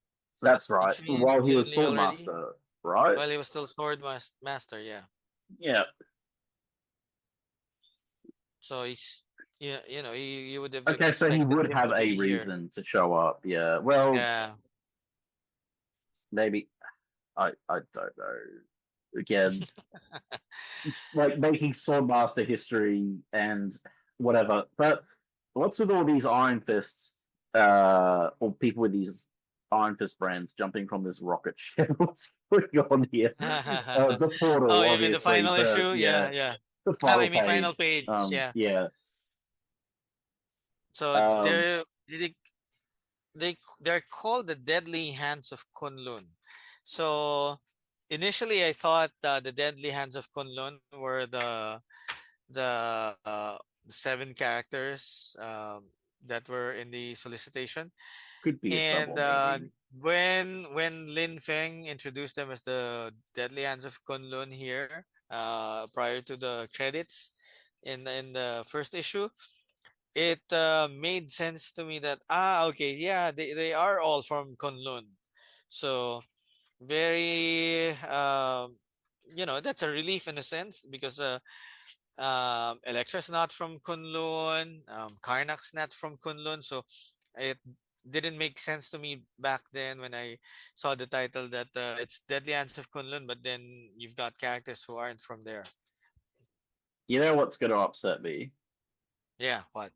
that's He right. trained While he was Lindley already Swordmaster, right? while he was still Master, yeah. Yeah. So he's you would have Okay, so he expected would him have to a be here. reason to show up. Yeah. Well, Yeah. maybe I don't know. Again, like making Swordmaster history and whatever. But what's with all these Iron Fists, or people with these Iron Fist brands jumping from this rocket ship? What's going on here? The Oh, portal, you mean the obviously, final but issue? yeah, Yeah, yeah. the Oh, final I mean final page. page. Yeah. Yeah. So Um, they're called the Deadly Hands of Kunlun. So initially, I thought the Deadly Hands of Kunlun were the seven characters that were in the solicitation, could be a and double meaning. when Lin Feng introduced them as the Deadly Hands of Kunlun here, prior to the credits in the first issue, it made sense to me that okay, yeah, they are all from Kunlun. So very that's a relief in a sense because Electra's not from Kunlun, Karnak's not from Kunlun, so it didn't make sense to me back then when I saw the title that it's Deadly Hands of Kunlun, but then you've got characters who aren't from there. You know what's going to upset me Yeah, what?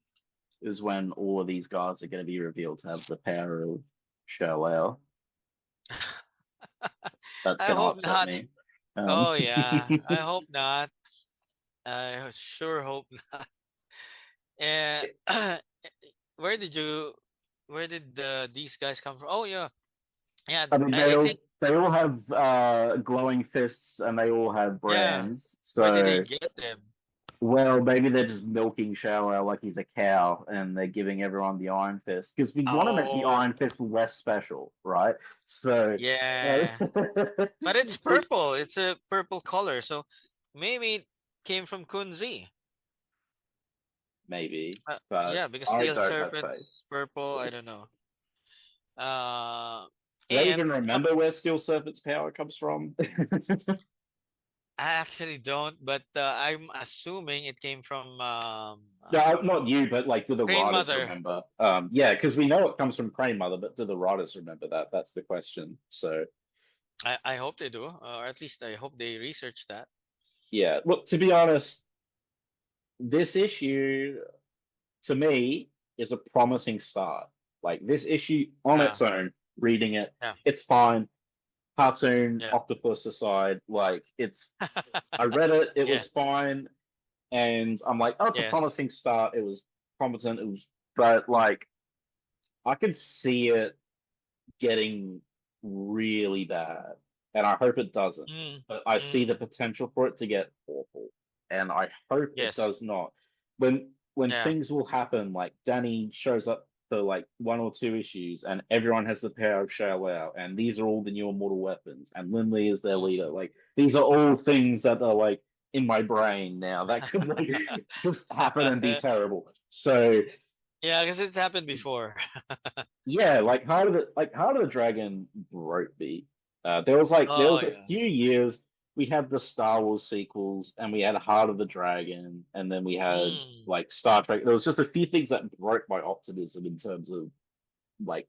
is when all of these guys are going to be revealed to have the power of Shao. That's I going to hope upset not. me. Um, Oh yeah, I hope not. I sure hope not. And where did you, where did these guys come from? Oh yeah, yeah. I mean, I think they all have glowing fists and they all have yeah. brands. Where did they So, get them? well, maybe they're just milking Shao like he's a cow and they're giving everyone the Iron Fist because we want to make the Oh Iron Fist less special, right? So, uh, yeah, but it's purple. It's a purple color, so maybe it came from Kunzi. maybe, but Yeah, because I Steel don't have faith. Serpent's purple. I don't know. Uh, Do they even and remember where Steel Serpent's power comes from? I actually don't, but I'm assuming it came from No, not you, but like, do the Green writers Mother. remember? Yeah, because we know it comes from Crane Mother, but do the writers remember that? That's the question. So, I hope they do, or at least I hope they research that. yeah. Look, to be honest, this issue to me is a promising start. Like this issue on Yeah, its own, reading it, yeah, it's fine. Cartoon, yeah, octopus aside, like I read it, it yeah, was fine, and I'm like, oh, it's a yes. promising start. It was competent. It was, but like I could see it getting really bad, and I hope it doesn't. Mm, But I see the mm, potential for it to get awful, and I hope it yes. does not. When Yeah. things will happen, like Danny shows up for like one or two issues, and everyone has the power of Shao, and these are all the new immortal weapons, and Lin is their leader. Mm. Like these are all things that are like in my brain now that could like just happen and be terrible. So Yeah, because it's happened before. yeah, like Heart of the Dragon broke me. There Oh was a yeah. few years. we had the Star Wars sequels, and we had Heart of the Dragon, and then we had Mm, like Star Trek. There was just a few things that broke my optimism in terms of like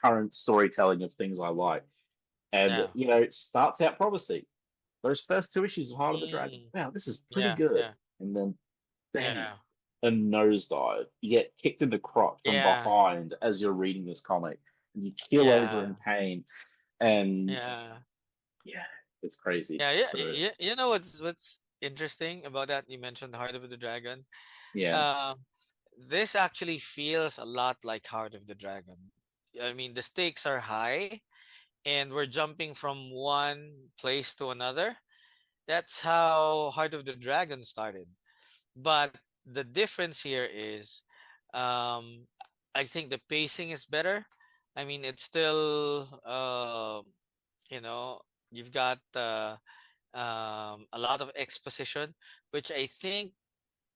current storytelling of things I like. And yeah. it starts out promising. Those first two issues of Heart of the Dragon, Mm, wow, this is pretty yeah, good. yeah, And then bang, yeah, a nosedive. You get kicked in the crotch from yeah, behind as you're reading this comic, and you keel over yeah, in pain. And yeah. yeah, it's crazy. Yeah, yeah, So you know what's interesting about that? You mentioned Heart of the Dragon. yeah, Um, this actually feels a lot like Heart of the Dragon. I mean, the stakes are high, and we're jumping from one place to another. That's how Heart of the Dragon started. But the difference here is, um, I think the pacing is better. I mean, it's still, you know, you've got a lot of exposition, which I think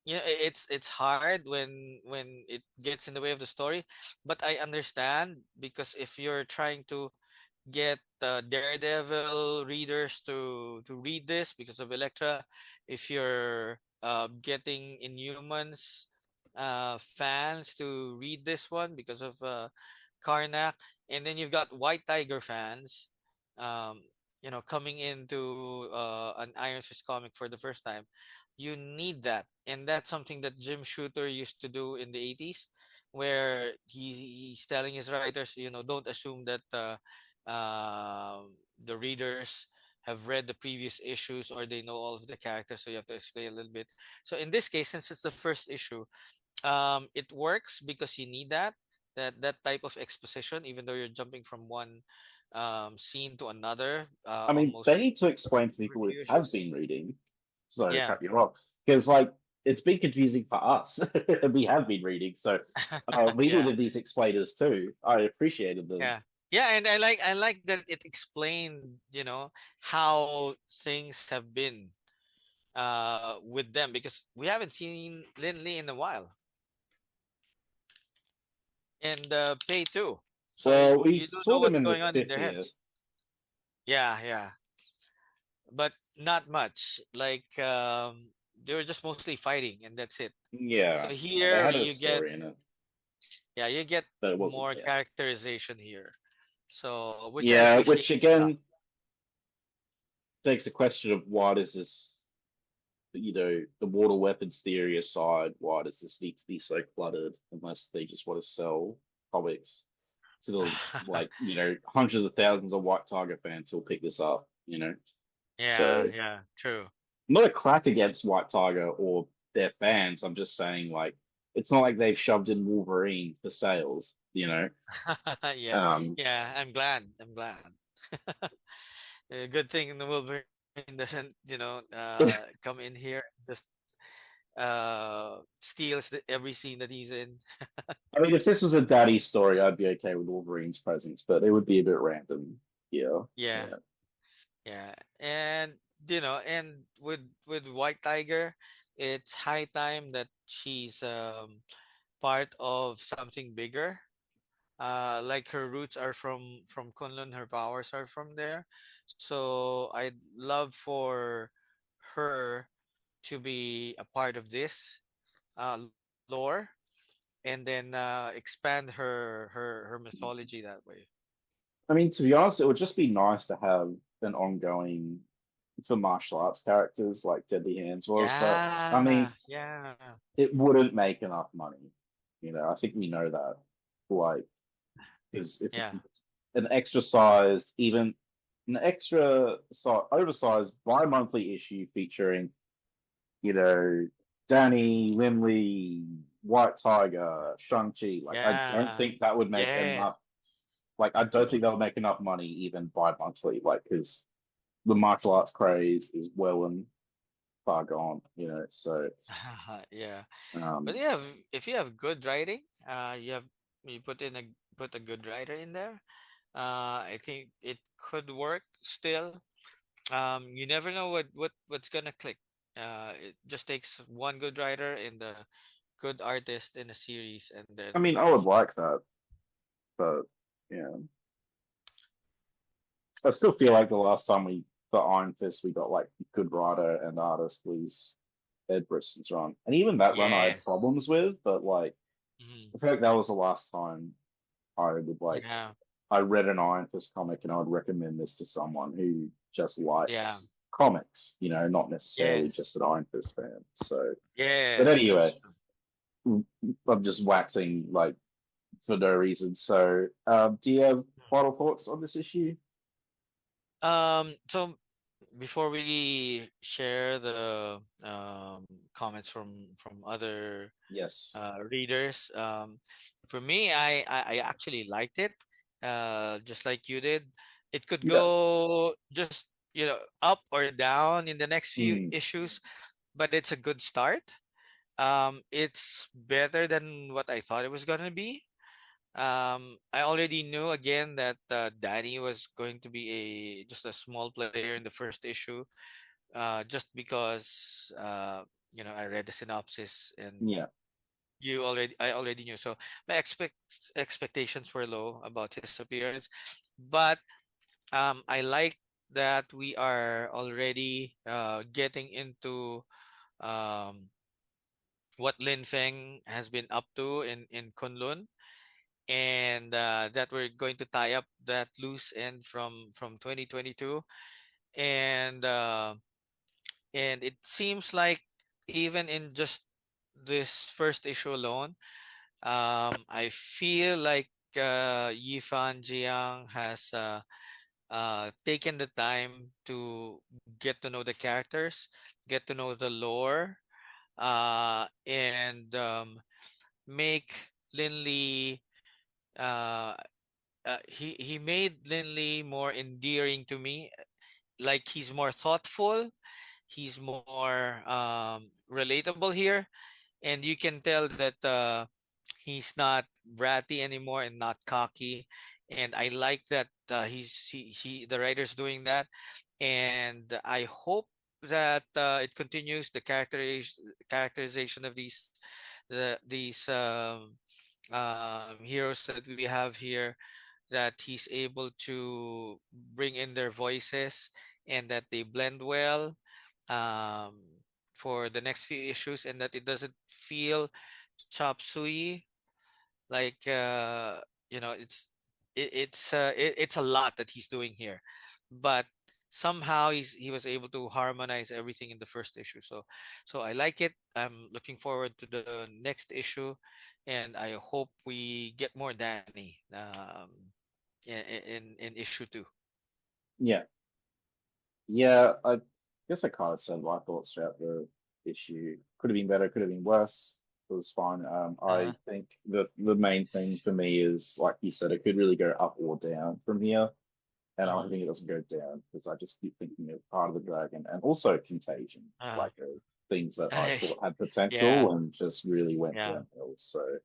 it's hard when it gets in the way of the story. But I understand, because if you're trying to get Daredevil readers to read this because of Elektra, if you're getting Inhumans fans to read this one because of Karnak, and then you've got White Tiger fans, um, coming into an Iron Fist comic for the first time. You need that, and that's something that Jim Shooter used to do in the 80s, where he's telling his writers, don't assume that the readers have read the previous issues or they know all of the characters, so you have to explain a little bit. So in this case, since it's the first issue, it works because you need that type of exposition, even though you're jumping from one scene to another, I mean, they almost need to explain to every people who few have issues. been reading. So Yeah. cut you off because like it's been confusing for us, and we have been reading. So we Yeah. needed these explainers too. I appreciated them. Yeah. Yeah, and I like that it explained, how things have been with them, because we haven't seen Lin Lee in a while, and Pei too. So Well, we you don't saw know them what's in the going on in their 50th. heads. Yeah, yeah, but not much. Like, they were just mostly fighting, and that's it. So Yeah, no, they here had a you get, story in it, yeah, you get but it wasn't. more Yeah, characterization here. So which I yeah, appreciate which a lot. again begs the question of why does this, the mortal weapons theory aside, why does this need to be so cluttered unless they just want to sell comics to the hundreds of thousands of White Tiger fans who'll pick this up. Yeah, So yeah, true. not a crack against White Tiger or their fans. I'm just saying like it's not like they've shoved in Wolverine for sales. Yeah, Um, yeah. I'm glad. Good thing the Wolverine doesn't, come in here and just steals every scene that he's in. I mean, if this was a daddy story, I'd be okay with Wolverine's presence, but it would be a bit random. Yeah, Yeah, yeah. yeah, and and with White Tiger, it's high time that she's part of something bigger. Like her roots are from Kunlun, her powers are from there. So I'd love for her to be a part of this lore, and then expand her mythology that way. I mean, to be honest, it would just be nice to have an ongoing for martial arts characters like Deadly Hands was, but I Yeah, mean, yeah, it wouldn't make enough money. I think we know that. Like, because if yeah. an extra sized, even an oversized bi-monthly issue featuring, you know, Danny, Limley, White Tiger, Shang-Chi, like, I don't Yeah. think that would make Yeah. enough. Like, I don't think that would make enough money even bi-monthly, like, because the martial arts craze is well and far gone. So, Yeah. But um, yeah, if you have good writing, you put a good writer in there. I think it could work still. You never know what's gonna click. It just takes one good writer and a good artist in a series, and I then mean, I would like that, but yeah, I still feel yeah, like the last time we for Iron Fist, we got like good writer and artist Louise Ed Bristol's run, and even that run I had Yes. problems with, but like Hmm. I feel like that was the last time I would like Yeah. I read an Iron Fist comic and I would recommend this to someone who just Yeah. likes comics, not necessarily just an Yes. Iron Fist fan. So, but Yes, anyway, that's true. I'm just waxing like for no reason. So, do you have final thoughts on this issue? So before we share the comments from other Yes. readers, for me, I actually liked it, just like you did. It could Yeah. go just up or down in the next few Mm, issues, but it's a good start. It's better than what I thought it was gonna be. I already knew again that Danny was going to be a just a small player in the first issue, just because I read the synopsis and yeah. I already knew. So my expectations were low about his appearance, but I like that we are already getting into um, what Lin Feng has been up to in Kunlun, and that we're going to tie up that loose end from 2022, and it seems like even in just this first issue alone, I feel like Yifan Jiang has taken the time to get to know the characters, get to know the lore, and make Linley uh, he made Linley more endearing to me. Like he's more thoughtful, he's more relatable here, and you can tell that he's not bratty anymore and not cocky. And I like that the writer's doing that, and I hope that it continues the characterization of these heroes that we have here, that he's able to bring in their voices and that they blend well um, for the next few issues, and that it doesn't feel chop suey, like it's a lot that he's doing here, but somehow he was able to harmonize everything in the first issue. So I like it. I'm looking forward to the next issue, and I hope we get more Danny in issue 2. Yeah. Yeah. I guess I kind of said my thoughts throughout the issue. Could have been better. Could have been worse. It was fine. Uh-huh. I think the main thing for me is, like you said, it could really go up or down from here. And I'm Hmm. hoping it doesn't go down because I just keep thinking of Part of the Dragon and also Contagion, Uh-huh. like things that I thought had Yeah, potential and just really went yeah, downhill. So,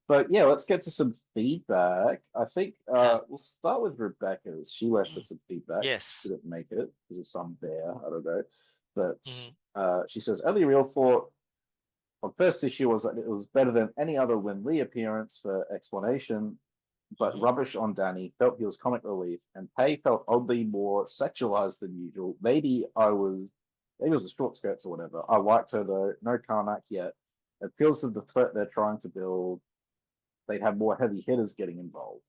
but yeah, let's get to some feedback. I think uh-huh. we'll start with Rebecca's. She left us some feedback. She Yes. didn't make it because of some bear. I don't know. But Hmm. she says, early real thought on first issue was that it was better than any other Lin Lee appearance for explanation, but Hmm. rubbish on Danny. Felt he was comic relief, and Pei felt oddly more sexualized than usual. Maybe it was the short skirts or whatever. I liked her though. No Karnak yet. It feels that the threat they're trying to build, they'd have more heavy hitters getting involved.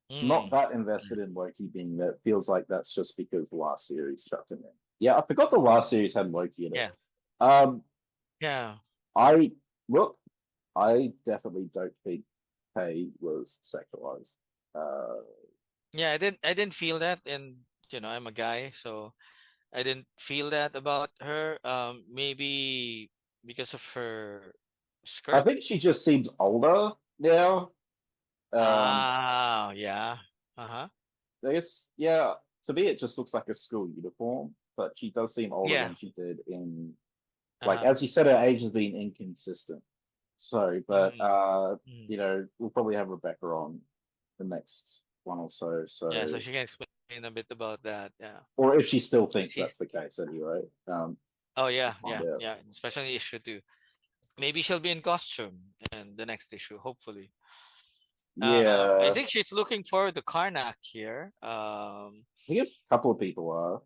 Not Mm. that invested in Loki being there. Feels like that's just because the last series chucked him in. Yeah, I forgot the last series had Loki in it. Yeah, Um, yeah. I look, I definitely don't think Pei was sexualized. Uh, Yeah, I didn't feel that, and I'm a guy, so I didn't feel that about her. Maybe because of her I skirt. think she just seems older now. Um, Ah, yeah. Uh-huh. I guess, yeah, to me, it just looks like a school uniform, but she does seem older Yeah. than she did in, like, Uh-huh. as you said, her age has been inconsistent. So, but, Mm-hmm. Mm. we'll probably have Rebecca on the next one or so. Yeah, So, so she can explain a bit about that. Yeah. or if she still So thinks she's that's the case anyway, Oh we'll yeah, find yeah, out. yeah. Especially issue 2. Maybe she'll be in costume in the next issue, hopefully. I Yeah, think she's looking forward to Karnak here. I think a couple of people are.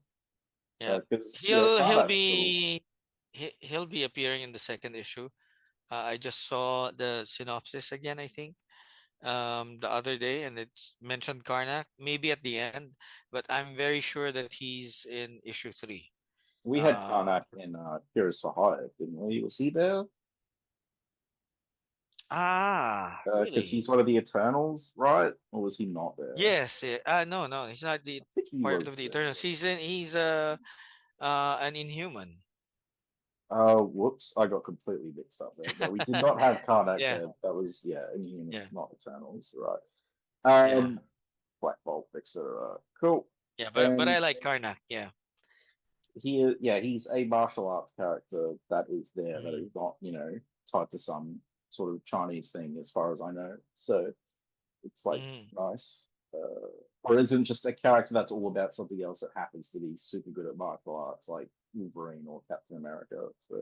Yeah. Because He'll Karnak's still. be he'll be appearing in the second issue. I just saw the synopsis again, I think, the other day, and it's mentioned Karnak, maybe at the end, but I'm very sure that he's in issue three. We had Karnak in Curious for Hire, didn't we? Was he there? Because Really? he's one of the Eternals, right? Or was he not there? Yes. No, no, he's not the I think he part of the was Eternal there. season. He's an Inhuman. Oh, whoops! I got completely mixed up there. No, we did not have Karnak Yeah, there. That was yeah, Inhumans, not Eternals, right? yeah, Black Bolt, etc. Cool. yeah. But And I like Karnak. Yeah. he's a martial arts character that is there that Mm, is not, tied to some sort of Chinese thing, as far as I know. So it's like mm. nice. Or isn't just a character that's all about something else that happens to be super good at martial arts, like Wolverine or Captain America. So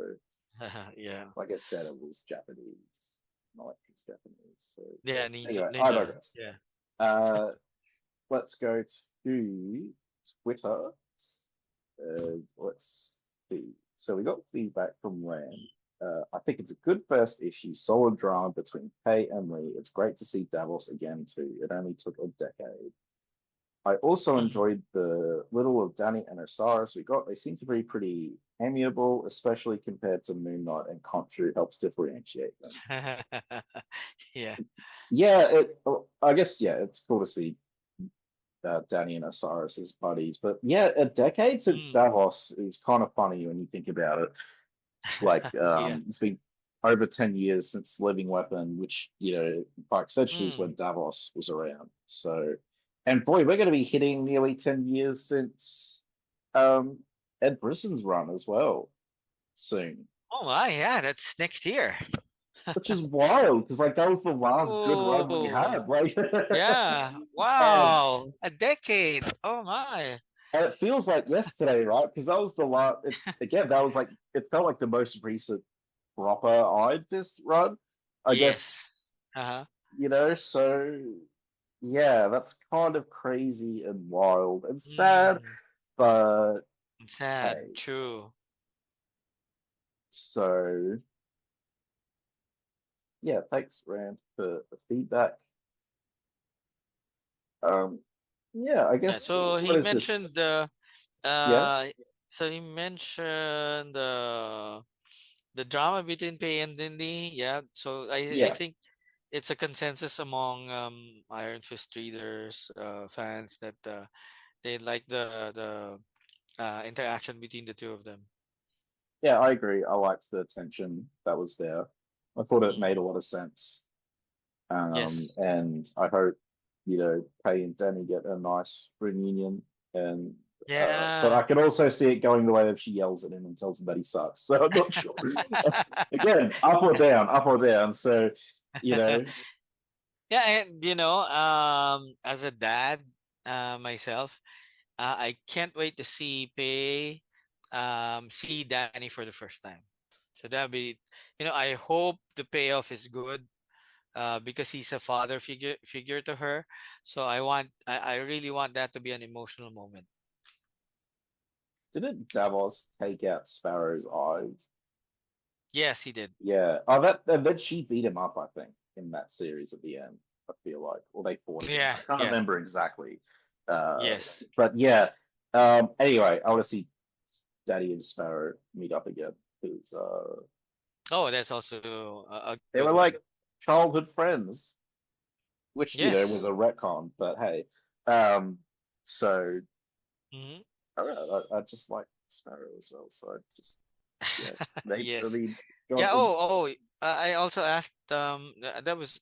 Yeah, I guess Daredevil's Japanese, Electric's Japanese. So yeah. Ninja, anyway, I ninja. digress. Yeah. Uh, let's go to Twitter. Let's see. So we got feedback from Rand. I think it's a good first issue, solid drama between Kay and Lee. It's great to see Davos again too. It only took a decade. I also Mm. enjoyed the little of Danny and Osiris we got. They seem to be pretty amiable, especially compared to Moon Knight and Khonshu helps differentiate them. Yeah. Yeah, I guess it's cool to see Danny and Osiris as buddies. But yeah, a decade since Mm. Davos is kind of funny when you think about it. Like, Yeah. it's been over 10 years since Living Weapon, which, by extension is when Mm. Davos was around. So, and boy, we're going to be hitting nearly 10 years since um, Ed Brisson's run as well soon, Oh my, yeah, that's next year. which is wild because, like, that was the last good run we Oh, had. Like, yeah. and Wow. A decade. Oh my. And it feels like yesterday, right? Because that was the last. Again, that was like it felt like the most recent proper Iron Fist run, I guess. Yes. Uh-huh. So yeah, that's kind of crazy and wild and sad, Mm. but Sad. hey. True. So yeah, thanks, Rand, for the feedback. Um, yeah, I Yeah. guess So what he is this? mentioned the Yeah, uh so he mentioned the drama between Pei and Dindy. Yeah. So I yeah. think it's a consensus among Iron Fist readers, fans that they like the interaction between the two of them. Yeah, I agree. I liked the tension that was there. I thought it made Mm. a lot of sense. Yes. And I hope, Kay and Danny get a nice reunion. And but I Yeah. can also see it going the way if she yells at him and tells him that he sucks. So I'm not sure. Again, up or down. So, you know, Yeah, and as a dad myself, I can't wait to see Pei see Danny for the first time. So that'll be, I hope the payoff is good because he's a father figure to her. So I really want that to be an emotional moment. didn't Davos take out Sparrow's eyes? Yes, he did. Yeah. Oh, that and then she beat him up, I think, in that series at the end. I feel like, or they fought again. Yeah, I can't yeah, remember exactly. Uh, yes. but yeah. Anyway, I want to see Daddy and Sparrow meet up again because Oh, that's also a they good were one. like childhood friends, which was Yes. a retcon. But hey, um, so Hmm. I don't know. I just like Sparrow as well. So I just they. I Yes. mean, Yeah. God, I also asked.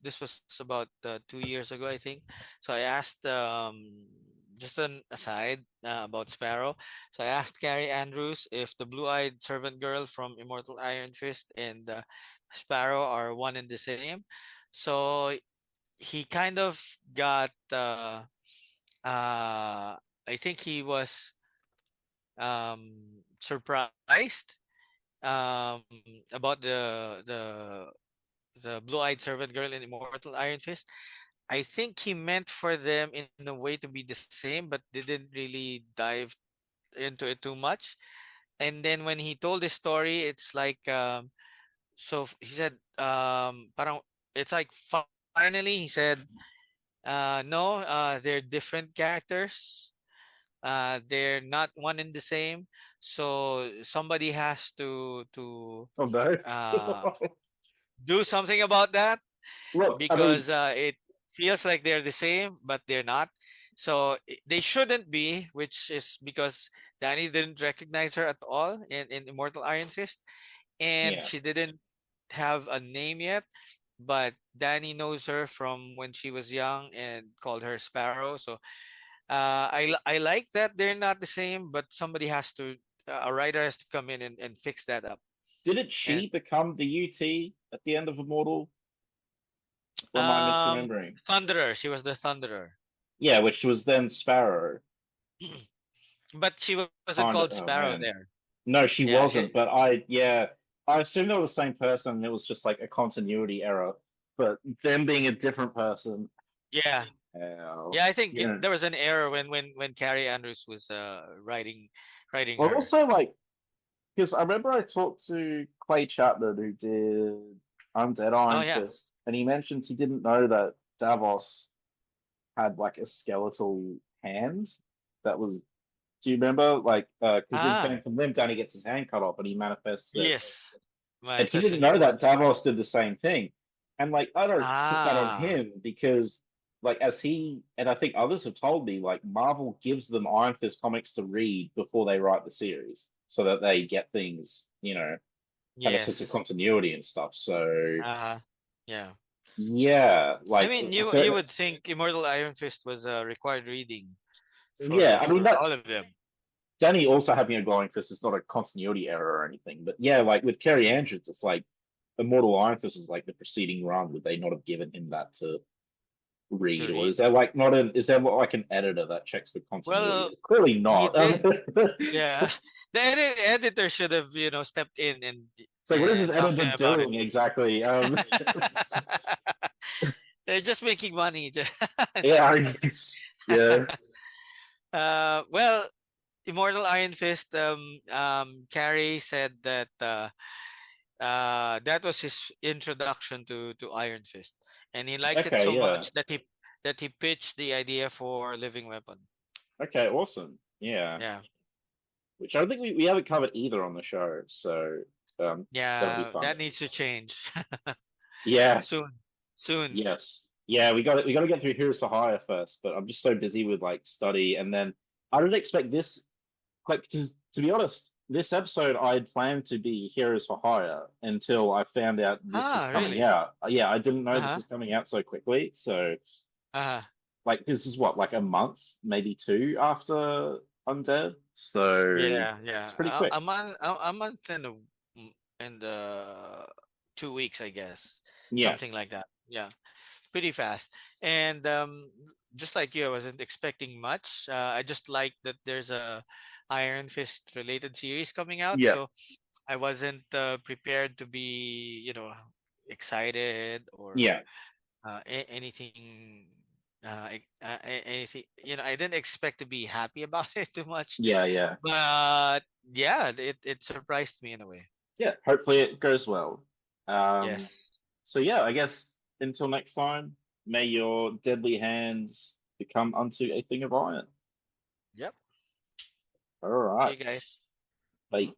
This was about 2 years ago, I think. So I asked just an aside about Sparrow. So I asked Carrie Andrews if the blue-eyed servant girl from Immortal Iron Fist and Sparrow are one and the same. So he kind of got. I think he was surprised about the blue-eyed servant girl in Immortal Iron Fist. I think he meant for them in a way to be the same, but didn't really dive into it too much. And then when he told his story, it's like he said parang it's like finally he said no, they're different characters. They're not one and the same. So somebody has to Oh no. uh do something about that, Look, I mean, because it feels like they're the same, but they're not. So they shouldn't be, which is because Danny didn't recognize her at all in Immortal Iron Fist, and yeah. she didn't have a name yet. But Danny knows her from when she was young and called her Sparrow. So I like that they're not the same, but somebody has to, a writer has to come in and fix that up. Didn't And she become the UT at the end of Immortal? Or am I misremembering? Thunderer, she was the Thunderer. Yeah, which was then Sparrow. But she wasn't Kind of, called oh Sparrow man. there. No, she Yeah, wasn't, but I assumed they were the same person and it was just like a continuity error. But them being a different person, yeah, oh, yeah. I think yeah. there was an error when Carrie Andrews was writing Well, her. also like because I remember I talked to Clay Chapman who did Undead Oh Iron yeah. Fist, and he mentioned he didn't know that Davos had like a skeletal hand that was. Do you remember like because in Ah, Phantom Limb, Danny gets his hand cut off and he manifests it, yes. and he Manifest a didn't new know one. that Davos did the same thing, and like I don't put that on Ah, him because like as he and I think others have told me like Marvel gives them Iron Fist comics to read before they write the series so that they get things have a sense of yes. continuity and stuff. So Yeah. yeah, I like mean, you would think Immortal Iron Fist was a required reading yeah, I mean for that all of them. Danny also having a glowing fist is not a continuity error or anything, but yeah, like with Kerry Andrews, it's like Immortal Iron Fist was like the preceding run. Would they not have given him that to read, To or is read. there like not an is there like an editor that checks for continuity? Well, It's clearly he not. did. Yeah, the editor should have stepped in It's like what is this and talked to editor him about it. doing exactly? They're just making money. Yeah, I guess. Yeah. Well, Immortal Iron Fist. Carrie said that that was his introduction to Iron Fist, and he liked it Okay. so Yeah. much that he pitched the idea for Living Weapon. Okay. Awesome. Yeah. Yeah, Which I don't think we haven't covered either on the show, so that'll be yeah, fun. that needs to change Yeah. soon, soon. Yes. Yeah, we got to get through Heroes for Hire first, but I'm just so busy with like study and then I didn't expect this like to be honest, this episode I'd planned to be Heroes for Hire until I found out this was Ah, coming really? out. Yeah, I didn't know Uh this huh. was coming out so quickly. So Uh huh. like this is what like a month, maybe two after Undead. So Yeah, yeah. it's pretty quick. A month and and 2 weeks, I guess, Yeah. something like that. Yeah, pretty fast. And just like you, I wasn't expecting much. I just like that there's a Iron Fist related series coming out, Yeah. so I wasn't prepared to be, excited or Yeah. anything. Anything, I didn't expect to be happy about it too much, Yeah. Yeah. but yeah, it surprised me in a way. Yeah. Hopefully it goes well. Um, Yes. so yeah, I guess until next time, may your deadly hands become unto a thing of iron. Yep. All See you right. guys. Bye. Mhm.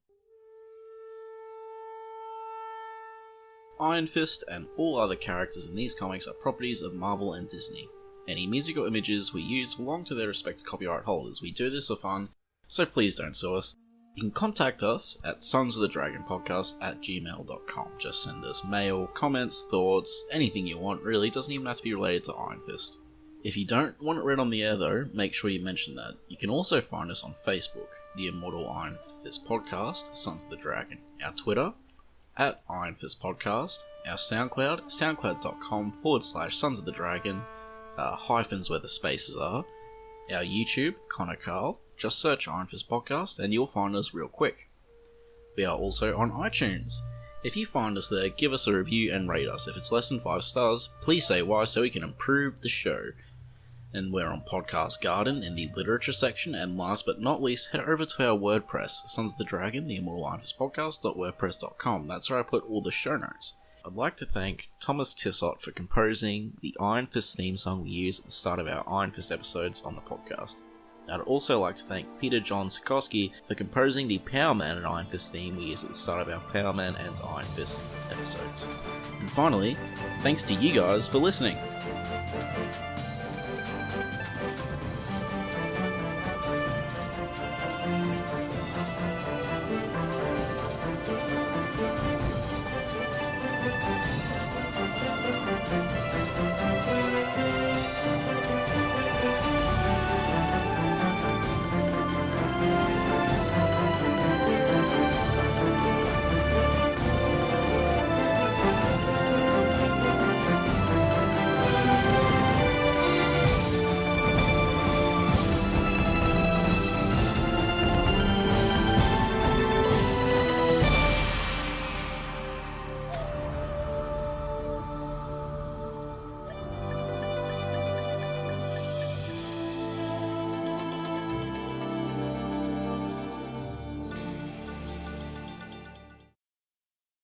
Iron Fist and all other characters in these comics are properties of Marvel and Disney. Any music or images we use belong to their respective copyright holders. We do this for fun, so please don't sue us. You can contact us at sonsofthedragonpodcast@gmail.com. Just send us mail, comments, thoughts, anything you want really, doesn't even have to be related to Iron Fist. If you don't want it read on the air though, make sure you mention that. You can also find us on Facebook, the Immortal Iron Fist Podcast, Sons of the Dragon, our Twitter, at Iron Fist Podcast, our SoundCloud, soundcloud.com/Sons of the Dragon, hyphens where the spaces are, our YouTube, Connor Carl, just search Iron Fist Podcast and you'll find us real quick. We are also on iTunes. If you find us there, give us a review and rate us. If it's less than 5 stars, please say why so we can improve the show. And we're on Podcast Garden in the literature section. And last but not least, head over to our WordPress, Sons of the Dragon, the Immortal Iron Fist Podcast.wordpress.com. That's where I put all the show notes. I'd like to thank Thomas Tissot for composing the Iron Fist theme song we use at the start of our Iron Fist episodes on the podcast. I'd also like to thank Peter John Sikorsky for composing the Power Man and Iron Fist theme we use at the start of our Power Man and Iron Fist episodes. And finally, thanks to you guys for listening.